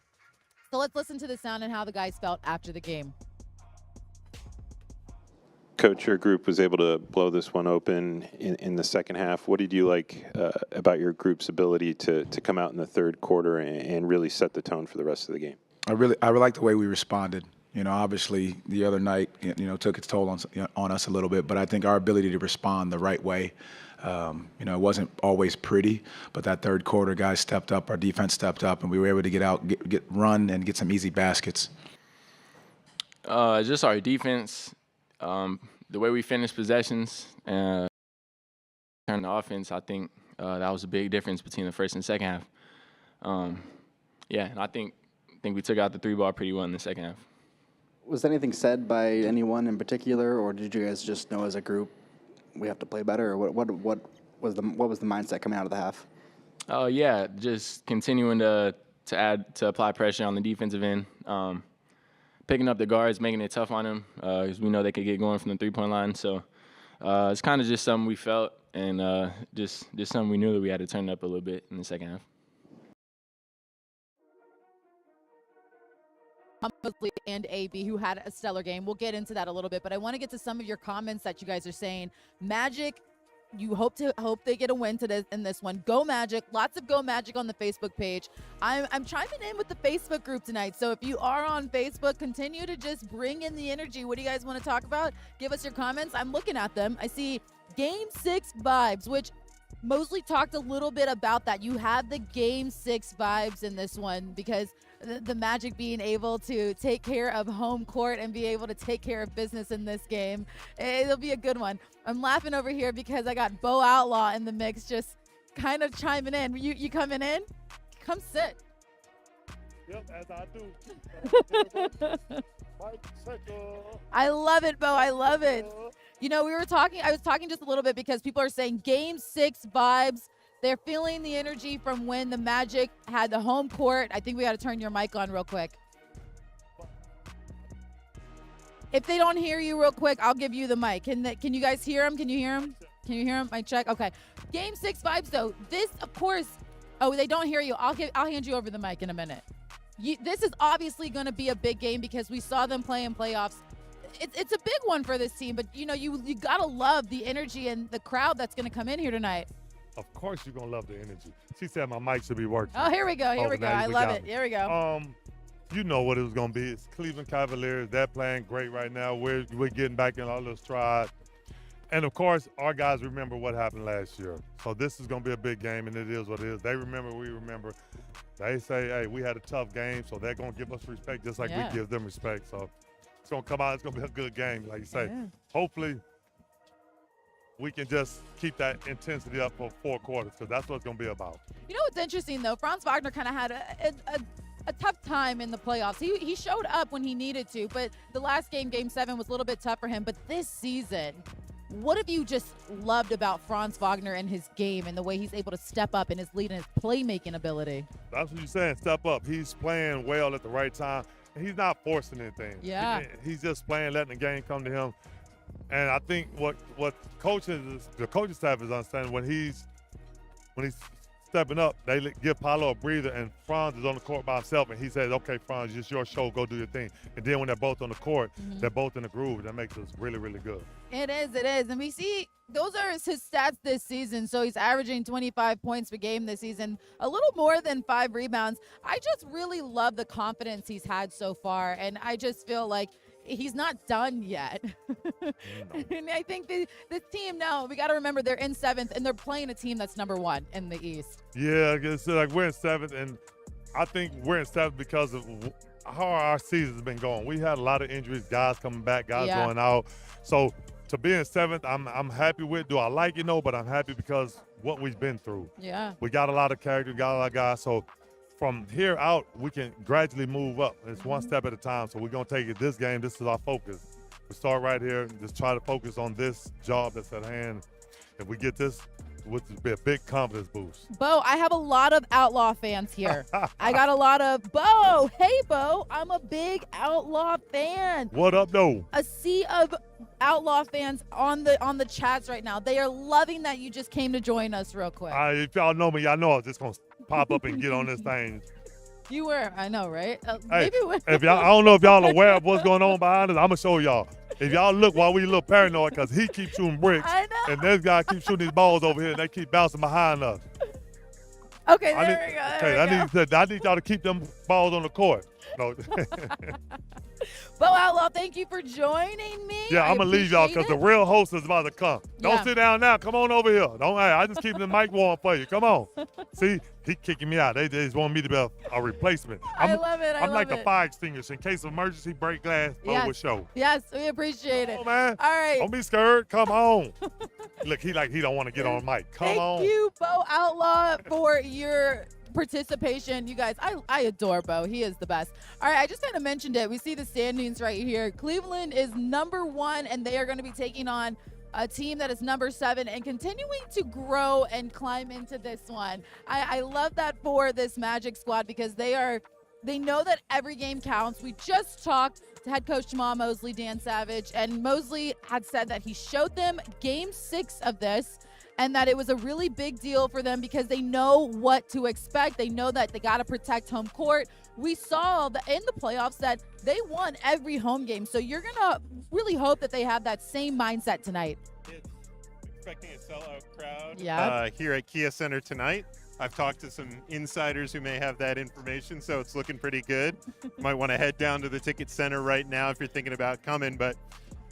So let's listen to the sound and how the guys felt after the game. Coach, your group was able to blow this one open in the second half. What did you like about your group's ability to come out in the third quarter and really set the tone for the rest of the game? I really like the way we responded. Obviously the other night, took its toll on us a little bit, but I think our ability to respond the right way, it wasn't always pretty, but that third quarter, guys stepped up, our defense stepped up, and we were able to get out, run, and get some easy baskets. Just our defense, the way we finished possessions, and the offense, I think that was a big difference between the first and second half. And I think we took out the three ball pretty well in the second half. Was anything said by anyone in particular, or did you guys just know as a group we have to play better, or what was the mindset coming out of the half? Just continuing to apply pressure on the defensive end, picking up the guards, making it tough on them, because we know they could get going from the three-point line. So it's kind of just something we felt, and just something we knew that we had to turn up a little bit in the second half. Mosley and AB, who had a stellar game. We'll get into that a little bit, but I want to get to some of your comments that you guys are saying. Magic, you hope they get a win in this one. Go Magic. Lots of Go Magic on the Facebook page. I'm chiming in with the Facebook group tonight, so if you are on Facebook, continue to just bring in the energy. What do you guys want to talk about? Give us your comments. I'm looking at them. I see Game 6 vibes, which Mosley talked a little bit about that. You have the Game 6 vibes in this one because the Magic being able to take care of home court and be able to take care of business in this game. It'll be a good one. I'm laughing over here because I got Bo Outlaw in the mix just kind of chiming in. You coming in? Come sit. Yep, as I do. I love it, Bo. I love it. You know, I was talking just a little bit because people are saying Game 6 vibes. They're feeling the energy from when the Magic had the home court. I think we got to turn your mic on real quick. If they don't hear you real quick, I'll give you the mic. Can you guys hear him? Can you hear him? Can you hear him? Mic check. Okay. Game 6 vibes though. This, of course. Oh, they don't hear you. I'll hand you over the mic in a minute. This is obviously going to be a big game because we saw them play in playoffs. It's a big one for this team, but you know you gotta love the energy and the crowd that's going to come in here tonight. Of course you're going to love the energy. She said my mic should be working. Oh, here we go. Here we go. I love it. Me. Here we go. You know what it was going to be. It's Cleveland Cavaliers. They're playing great right now. We're getting back in our little stride. And, of course, our guys remember what happened last year. So this is going to be a big game, and it is what it is. They remember, we remember. They say, hey, we had a tough game, so they're going to give us respect just like we give them respect. So it's going to come out. It's going to be a good game, like you say. Yeah. Hopefully we can just keep that intensity up for 4 quarters because that's what it's going to be about. You know what's interesting, though? Franz Wagner kind of had a tough time in the playoffs. He showed up when he needed to, but the last game, Game 7, was a little bit tough for him. But this season, what have you just loved about Franz Wagner and his game and the way he's able to step up in his lead and his playmaking ability? That's what you're saying, step up. He's playing well at the right time. He's not forcing anything. Yeah. He's just playing, letting the game come to him. And I think what the coaching staff is understanding when he's stepping up, they give Paolo a breather, and Franz is on the court by himself, and he says, okay, Franz, it's your show, go do your thing. And then when they're both on the court, they're both in the groove. That makes us really, really good. It is. And we see those are his stats this season. So he's averaging 25 points per game this season, a little more than 5 rebounds. I just really love the confidence he's had so far, and I just feel like he's not done yet. And I think this team now, we got to remember they're in 7th, and they're playing a team that's number 1 in the East. Yeah, it's like we're in 7th, and I think we're in 7th because of how our season's been going. We had a lot of injuries, guys coming back, guys going out. So to be in 7th, I'm happy with. Do I like it? No, but I'm happy because what we've been through. Yeah. We got a lot of character, got a lot of guys. So from here out, we can gradually move up. It's one step at a time. So we're going to take it this game. This is our focus. We start right here and just try to focus on this job that's at hand. If we get this, which would be a big confidence boost. Bo, I have a lot of Outlaw fans here. I got a lot of Bo. Hey, Bo, I'm a big Outlaw fan. What up, though? A sea of Outlaw fans on the chats right now. They are loving that you just came to join us real quick. If y'all know me, y'all know I'm just going to pop up and get on this thing. You were, I know, right? Hey, if y'all, I don't know if y'all are aware of what's going on behind us. I'm going to show y'all. If y'all look while we a little paranoid because he keeps shooting bricks. I know. And this guy keeps shooting these balls over here and they keep bouncing behind us. Okay, there we go. I need y'all to keep them balls on the court. No. Bo Outlaw, thank you for joining me. Yeah, I'm going to leave y'all because the real host is about to come. Don't sit down now. Come on over here. I just keep the mic warm for you. Come on. See, he kicking me out. They just want me to be a replacement. I love it. I'm like a fire extinguisher. In case of emergency, break glass, Bo will show. Yes, we appreciate it. Come on, man. All right. Don't be scared. Come on. Look, he don't want to get on mic. Come on. Thank you, Bo Outlaw, for your participation. You guys, I adore Bo. He is the best. All right, I just kind of mentioned it. We see the standings right here. Cleveland is number 1, and they are going to be taking on a team that is number 7 and continuing to grow and climb into this one. I love that for this Magic squad because they know that every game counts. We just talked to head coach Jamal Mosley, Dan Savage, and Mosley had said that he showed them Game 6 of this and that it was a really big deal for them because they know what to expect. They know that they got to protect home court. We saw in the playoffs that they won every home game. So you're going to really hope that they have that same mindset tonight. Expecting a sellout crowd here at Kia Center tonight. I've talked to some insiders who may have that information, so it's looking pretty good. Might want to head down to the ticket center right now if you're thinking about coming, but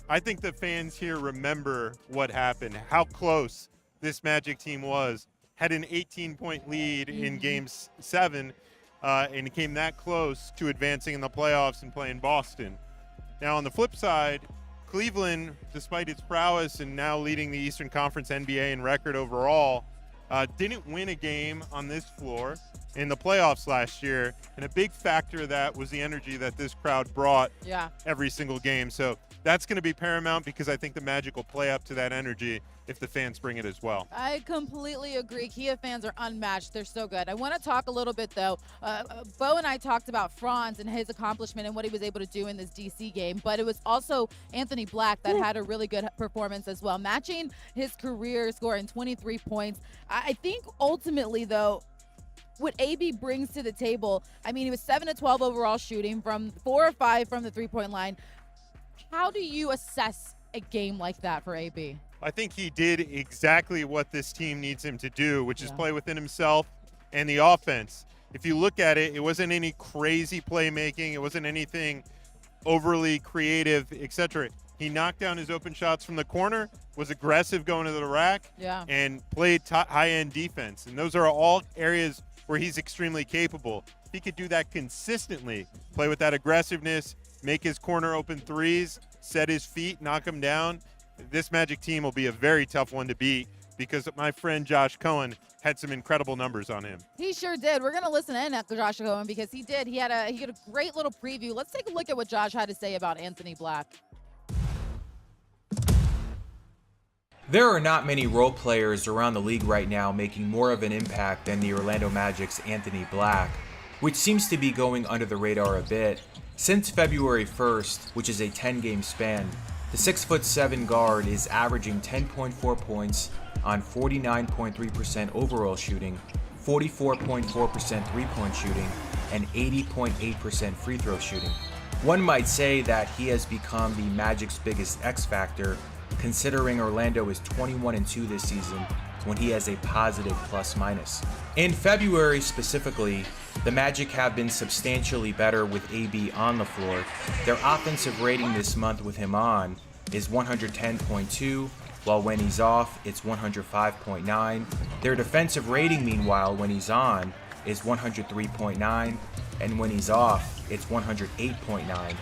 I think the fans here remember what happened, how close this Magic team was. Had an 18-point lead in Game 7, and it came that close to advancing in the playoffs and playing Boston. Now, on the flip side, Cleveland, despite its prowess and now leading the Eastern Conference NBA in record overall, didn't win a game on this floor in the playoffs last year. And a big factor of that was the energy that this crowd brought every single game. So that's going to be paramount because I think the Magic will play up to that energy if the fans bring it as well. I completely agree. Kia fans are unmatched. They're so good. I want to talk a little bit, though. Bo and I talked about Franz and his accomplishment and what he was able to do in this DC game, but it was also Anthony Black that had a really good performance as well, matching his career, scoring 23 points. I think ultimately, though, what AB brings to the table, I mean, he was 7-12 overall shooting from 4 or 5 from the three-point line. How do you assess a game like that for AB? I think he did exactly what this team needs him to do, which is play within himself and the offense. If you look at it, it wasn't any crazy playmaking. It wasn't anything overly creative, etc. He knocked down his open shots from the corner, was aggressive going to the rack, and played high-end defense. And those are all areas where he's extremely capable. If he could do that consistently, play with that aggressiveness, make his corner open threes, set his feet, knock them down, this Magic team will be a very tough one to beat because my friend Josh Cohen had some incredible numbers on him. He sure did. We're going to listen in at Josh Cohen because he did. He had a great little preview. Let's take a look at what Josh had to say about Anthony Black. There are not many role players around the league right now making more of an impact than the Orlando Magic's Anthony Black, which seems to be going under the radar a bit. Since February 1st, which is a 10-game span, the 6'7" guard is averaging 10.4 points on 49.3% overall shooting, 44.4% three-point shooting, and 80.8% free throw shooting. One might say that he has become the Magic's biggest X factor, considering Orlando is 21-2 this season when he has a positive plus-minus. In February specifically, the Magic have been substantially better with AB on the floor. Their offensive rating this month with him on is 110.2, while when he's off, it's 105.9. Their defensive rating, meanwhile, when he's on, is 103.9, and when he's off, it's 108.9.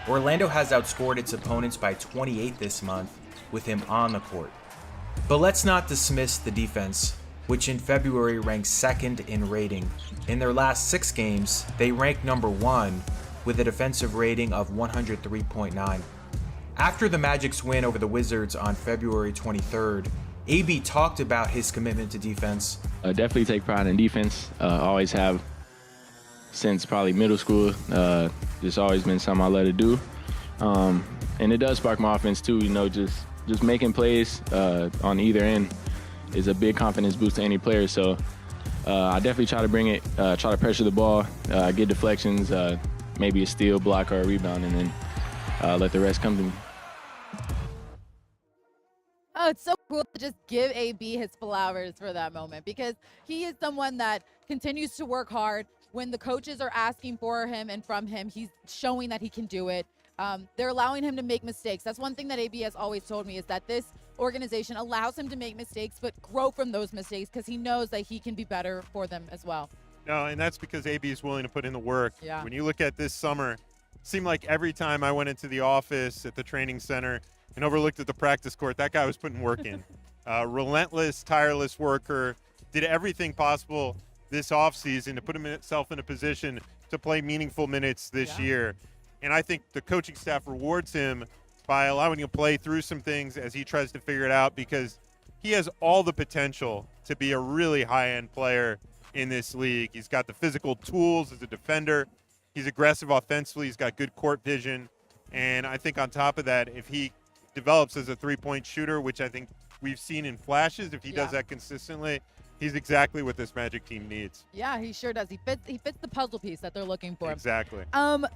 Orlando has outscored its opponents by 28 this month with him on the court. But let's not dismiss the defense, which in February ranked second in rating. In their last 6 games, they ranked number 1 with a defensive rating of 103.9. After the Magic's win over the Wizards on February 23rd, AB talked about his commitment to defense. Definitely take pride in defense. Always have since probably middle school. Just always been something I love to do. And it does spark my offense too, just making plays on either end is a big confidence boost to any player. So I definitely try to bring it, try to pressure the ball, get deflections, maybe a steal, block, or a rebound, and then let the rest come to me. Oh, it's so cool to just give AB his flowers for that moment because he is someone that continues to work hard. When the coaches are asking for him and from him, he's showing that he can do it. They're allowing him to make mistakes. That's one thing that AB has always told me is that this organization allows him to make mistakes, but grow from those mistakes because he knows that he can be better for them as well. No, and that's because AB is willing to put in the work. Yeah. When you look at this summer, it seemed like every time I went into the office at the training center and overlooked at the practice court, that guy was putting work in. Relentless, tireless worker, did everything possible this offseason to put himself in a position to play meaningful minutes this year. And I think the coaching staff rewards him by allowing him to play through some things as he tries to figure it out because he has all the potential to be a really high-end player in this league. He's got the physical tools as a defender. He's aggressive offensively. He's got good court vision. And I think on top of that, if he develops as a three-point shooter, which I think we've seen in flashes, if he does that consistently, he's exactly what this Magic team needs. Yeah, he sure does. He fits the puzzle piece that they're looking for. Exactly.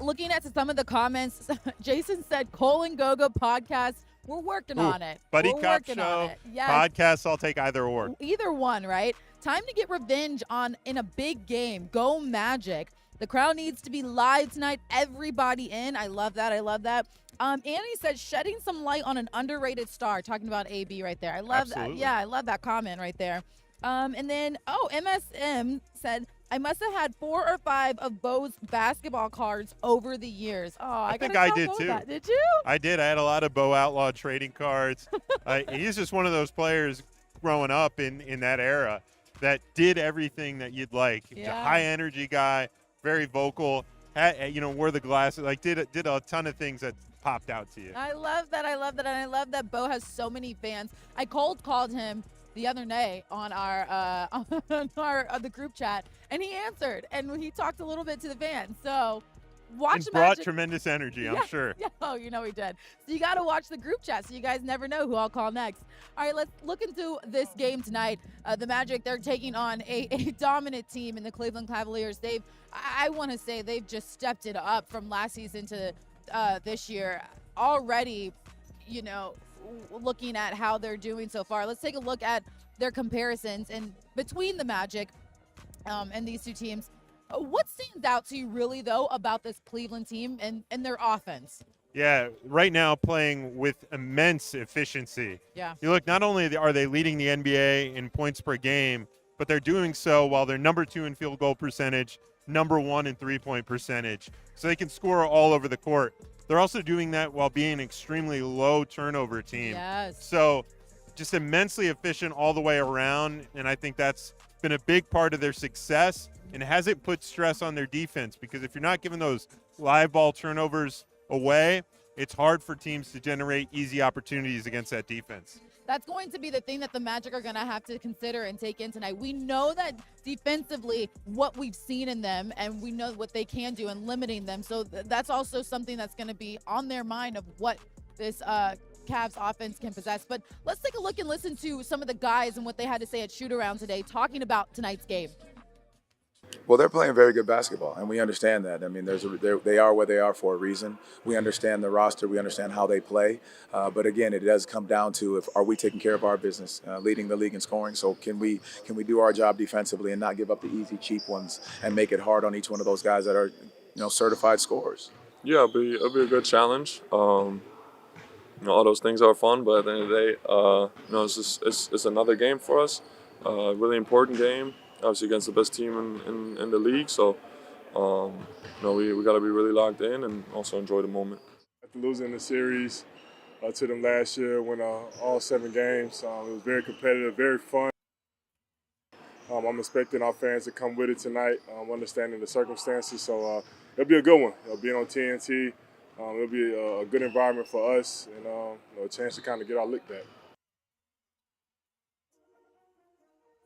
Looking at some of the comments, Jason said, Cole and Goga podcast, we're working on it. Buddy we're Cop working Show, on it. Yes. podcasts, I'll take either or. Either one, right? Time to get revenge in a big game. Go Magic. The crowd needs to be live tonight. Everybody in. I love that. I love that. Annie said shedding some light on an underrated star. Talking about AB right there. I love that. Yeah, I love that comment right there. And then, MSM said, I must have had 4 or 5 of Bo's basketball cards over the years. Oh, I think I did too. That. Did you? I did. I had a lot of Bo Outlaw trading cards. He's just one of those players growing up in that era that did everything that you'd like. He's a high energy guy, very vocal, wore the glasses, did a ton of things that popped out to you. I love that. I love that. And I love that Bo has so many fans. I cold called him the other day on our the group chat, and he answered, and he talked a little bit to the fans. So watch the brought Magic. Tremendous energy, I'm sure. Yeah, he did. So you got to watch the group chat so you guys never know who I'll call next. All right, let's look into this game tonight. The Magic, they're taking on a dominant team in the Cleveland Cavaliers. I want to say they've just stepped it up from last season to this year. Already, looking at how they're doing so far. Let's take a look at their comparisons and between the Magic and these two teams. What stands out to you really, though, about this Cleveland team and their offense? Yeah, right now playing with immense efficiency. Yeah. You look, not only are they leading the NBA in points per game, but they're doing so while they're number 2 in field goal percentage, number 1 in three-point percentage. So they can score all over the court. They're also doing that while being an extremely low turnover team. Yes. So just immensely efficient all the way around, and I think that's been a big part of their success and hasn't put stress on their defense, because if you're not giving those live ball turnovers away, it's hard for teams to generate easy opportunities against that defense. That's going to be the thing that the Magic are going to have to consider and take in tonight. We know that defensively what we've seen in them, and we know what they can do and limiting them. So that's also something that's going to be on their mind of what this Cavs offense can possess. But let's take a look and listen to some of the guys and what they had to say at shoot-around today, talking about tonight's game. Well, they're playing very good basketball, and we understand that. I mean, they are where they are for a reason. We understand the roster. We understand how they play. But again, it does come down to are we taking care of our business, leading the league in scoring? So can we do our job defensively and not give up the easy, cheap ones and make it hard on each one of those guys that are, certified scorers? Yeah, it'll be a good challenge. All those things are fun, but at the end of the day, it's another game for us. Really important game. Obviously against the best team in the league, so we got to be really locked in and also enjoy the moment. After losing the series to them last year, won all 7 games, it was very competitive, very fun. I'm expecting our fans to come with it tonight, understanding the circumstances, so it'll be a good one. Being on TNT, it'll be a good environment for us and a chance to kind of get our lick back.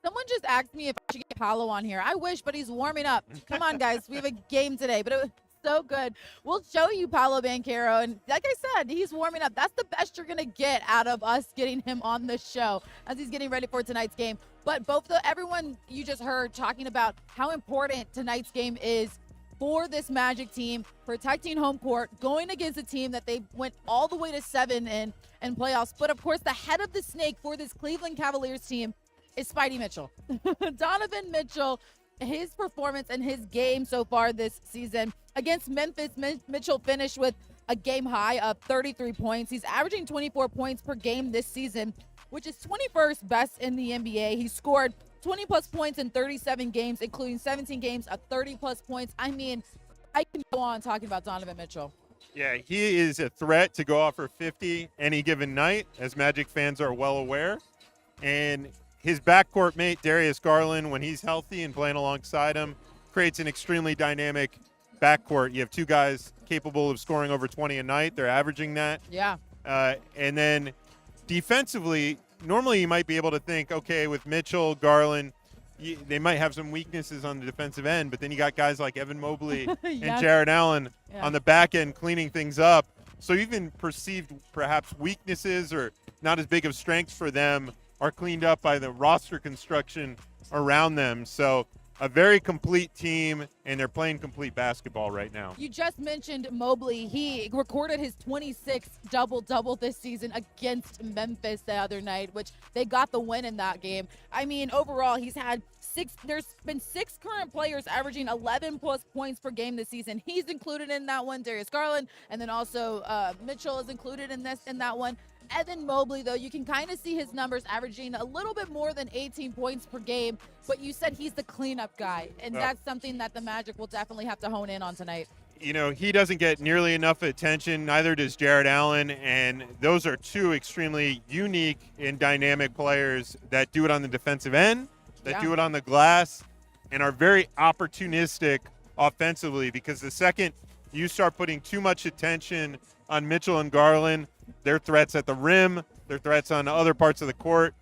Someone just asked me if I should get Paolo on here. I wish, but he's warming up. Come on, guys. We have a game today, but it was so good. We'll show you Paolo Banchero, and like I said, he's warming up. That's the best you're going to get out of us getting him on the show as he's getting ready for tonight's game. But everyone you just heard talking about how important tonight's game is for this Magic team, protecting home court, going against a team that they went all the way to 7 in playoffs. But, of course, the head of the snake for this Cleveland Cavaliers team is Spidey Mitchell. Donovan Mitchell, his performance and his game so far this season against Memphis, Mitchell finished with a game high of 33 points. He's averaging 24 points per game this season, which is 21st best in the NBA. He scored 20-plus points in 37 games, including 17 games of 30-plus points. I mean, I can go on talking about Donovan Mitchell. Yeah, he is a threat to go off for 50 any given night, as Magic fans are well aware. And his backcourt mate, Darius Garland, when he's healthy and playing alongside him, creates an extremely dynamic backcourt. You have 2 guys capable of scoring over 20 a night. They're averaging that. Yeah. And then defensively, normally you might be able to think, okay, with Mitchell, Garland, they might have some weaknesses on the defensive end, but then you got guys like Evan Mobley and Jared Allen on the back end cleaning things up. So even perceived perhaps weaknesses or not as big of strengths for them are cleaned up by the roster construction around them. So a very complete team, and they're playing complete basketball right now. You just mentioned Mobley. He recorded his 26th double-double this season against Memphis the other night, which they got the win in that game. I mean, overall, there's been 6 current players averaging 11-plus points per game this season. He's included in that one, Darius Garland, and then also Mitchell is included in that one. Evan Mobley, though, you can kind of see his numbers averaging a little bit more than 18 points per game, but you said he's the cleanup guy, and that's something that the Magic will definitely have to hone in on tonight. You know, he doesn't get nearly enough attention, neither does Jared Allen, and those are 2 extremely unique and dynamic players that do it on the defensive end, that do it on the glass, and are very opportunistic offensively, because the second you start putting too much attention on Mitchell and Garland, their threats at the rim, their threats on other parts of the court,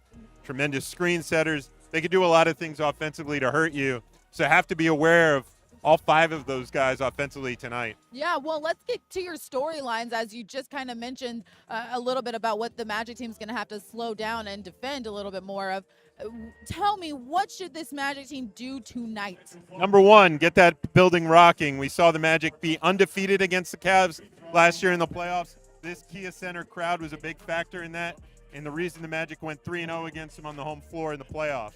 tremendous screen setters. They can do a lot of things offensively to hurt you. So have to be aware of all 5 of those guys offensively tonight. Yeah, well, let's get to your storylines, as you just kind of mentioned a little bit about what the Magic team's going to have to slow down and defend a little bit more of. Tell me, what should this Magic team do tonight? Number 1, get that building rocking. We saw the Magic be undefeated against the Cavs last year in the playoffs. This Kia Center crowd was a big factor in that, and the reason the Magic went 3-0 against them on the home floor in the playoffs.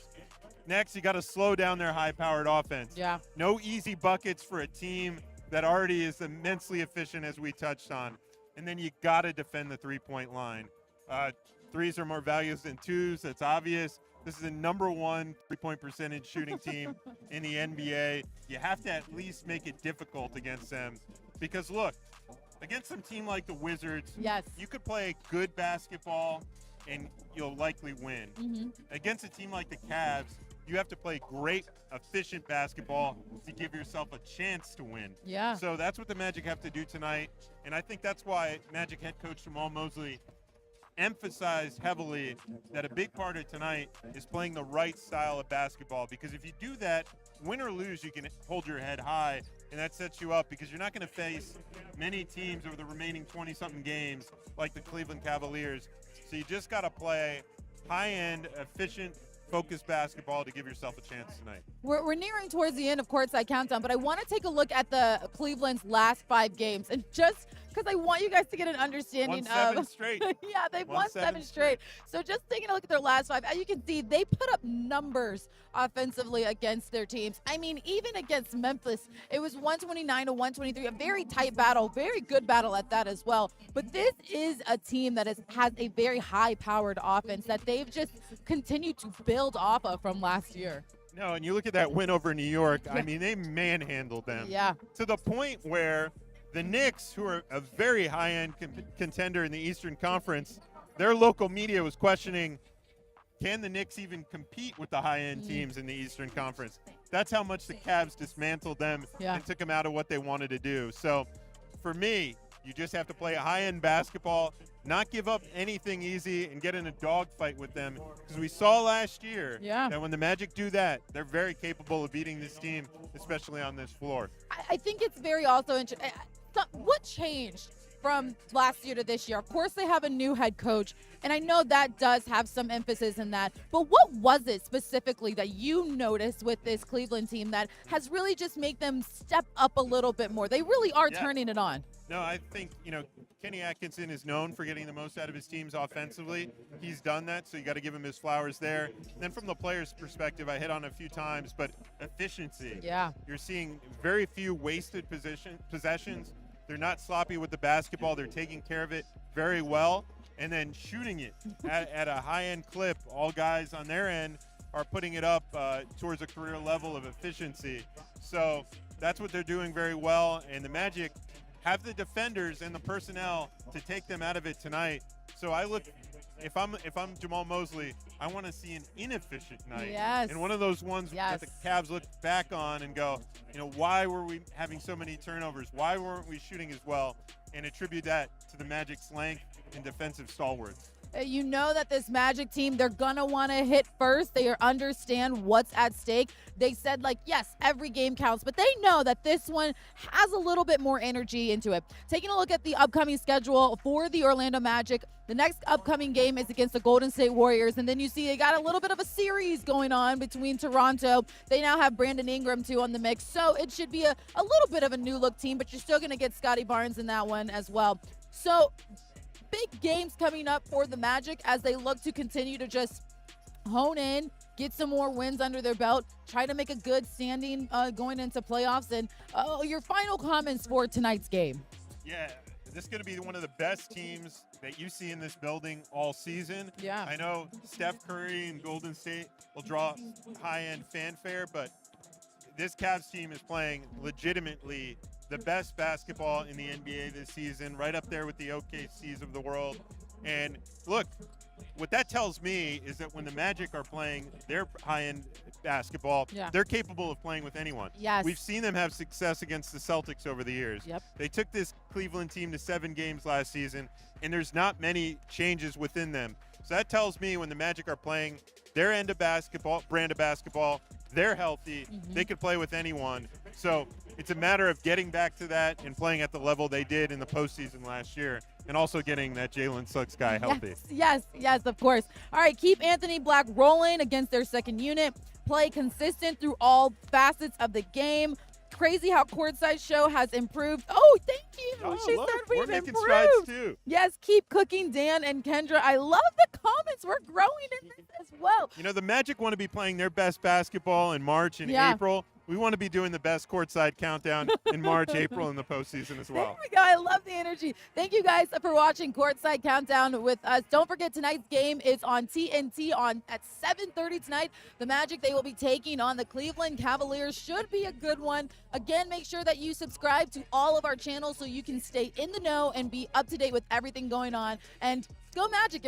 Next, you got to slow down their high-powered offense. Yeah. No easy buckets for a team that already is immensely efficient, as we touched on. And then you got to defend the three-point line. Threes are more valuable than 2s. That's obvious. This is the number 1 three-point percentage shooting team in the NBA. You have to at least make it difficult against them, because look, against some team like the Wizards, you could play good basketball and you'll likely win. Against a team like the Cavs, you have to play great, efficient basketball to give yourself a chance to win. Yeah. So that's what the Magic have to do tonight, and I think that's why Magic head coach Jamal Mosley emphasized heavily that a big part of tonight is playing the right style of basketball, because if you do that, win or lose, you can hold your head high, and that sets you up, because you're not going to face many teams over the remaining 20-something games like the Cleveland Cavaliers. So you just got to play high-end, efficient, focused basketball to give yourself a chance tonight. We're nearing towards the end of Courtside Countdown, but I want to take a look at the Cleveland's last 5 games, and just because I want you guys to get an understanding Won 7 straight. Yeah, they've won 7 straight. So just taking a look at their last 5, as you can see, they put up numbers offensively against their teams. I mean, even against Memphis, it was 129 to 123, a very tight battle, very good battle at that as well. But this is a team that has a very high-powered offense that they've just continued to build off of from last year. No, and you look at that win over New York, I mean, they manhandled them. Yeah. To the point where the Knicks, who are a very high-end contender in the Eastern Conference, their local media was questioning, can the Knicks even compete with the high-end teams in the Eastern Conference? That's how much the Cavs dismantled them and took them out of what they wanted to do. So for me, you just have to play a high-end basketball, not give up anything easy, and get in a dogfight with them. Because we saw last year that when the Magic do that, they're very capable of beating this team, especially on this floor. I think it's very also interesting. What changed from last year to this year? Of course, they have a new head coach, and I know that does have some emphasis in that. But what was it specifically that you noticed with this Cleveland team that has really just made them step up a little bit more? They really are turning it on. No, I think, Kenny Atkinson is known for getting the most out of his teams offensively. He's done that, so you got to give him his flowers there. And then from the player's perspective, I hit on a few times, but efficiency. Yeah. You're seeing very few wasted possessions. They're not sloppy with the basketball. They're taking care of it very well, and then shooting it at a high-end clip. All guys on their end are putting it up towards a career level of efficiency. So that's what they're doing very well, and the Magic have the defenders and the personnel to take them out of it tonight. So if I'm Jamal Mosley, I want to see an inefficient night. Yes. And one of those ones that the Cavs look back on and go, why were we having so many turnovers? Why weren't we shooting as well? And attribute that to the Magic's length and defensive stalwarts. You know that this Magic team, they're going to want to hit first. They understand what's at stake. They said, like, yes, every game counts, but they know that this one has a little bit more energy into it. Taking a look at the upcoming schedule for the Orlando Magic, the next upcoming game is against the Golden State Warriors, and then you see they got a little bit of a series going on between Toronto. They now have Brandon Ingram, too, on the mix, so it should be a little bit of a new-look team, but you're still going to get Scotty Barnes in that one as well. So big games coming up for the Magic as they look to continue to just hone in, get some more wins under their belt, try to make a good standing going into playoffs. And your final comments for tonight's game. Yeah, this is going to be one of the best teams that you see in this building all season. Yeah. I know Steph Curry and Golden State will draw high-end fanfare, but this Cavs team is playing legitimately the best basketball in the NBA this season, right up there with the OKCs of the world. And look, what that tells me is that when the Magic are playing their high-end basketball, they're capable of playing with anyone. Yes. We've seen them have success against the Celtics over the years. Yep. They took this Cleveland team to 7 games last season, and there's not many changes within them. So that tells me when the Magic are playing their end of basketball, brand of basketball, they're healthy, they could play with anyone. So it's a matter of getting back to that and playing at the level they did in the postseason last year, and also getting that Jalen Suggs guy healthy. Yes, of course. All right, keep Anthony Black rolling against their second unit. Play consistent through all facets of the game. Crazy how Courtside show has improved. Oh, thank you. Oh, She look, said we're we've making improved. strides too. Yes, keep cooking, Dan and Kendra. I love the comments. We're growing in this as well. You know, the Magic want to be playing their best basketball in March and April. We want to be doing the best Courtside countdown in March, April, in the postseason as well. There we go. I love the energy. Thank you guys for watching Courtside Countdown with us. Don't forget tonight's game is on TNT at 7:30 tonight. The Magic, they will be taking on the Cleveland Cavaliers. Should be a good one. Again, make sure that you subscribe to all of our channels so you can stay in the know and be up to date with everything going on. And go Magic.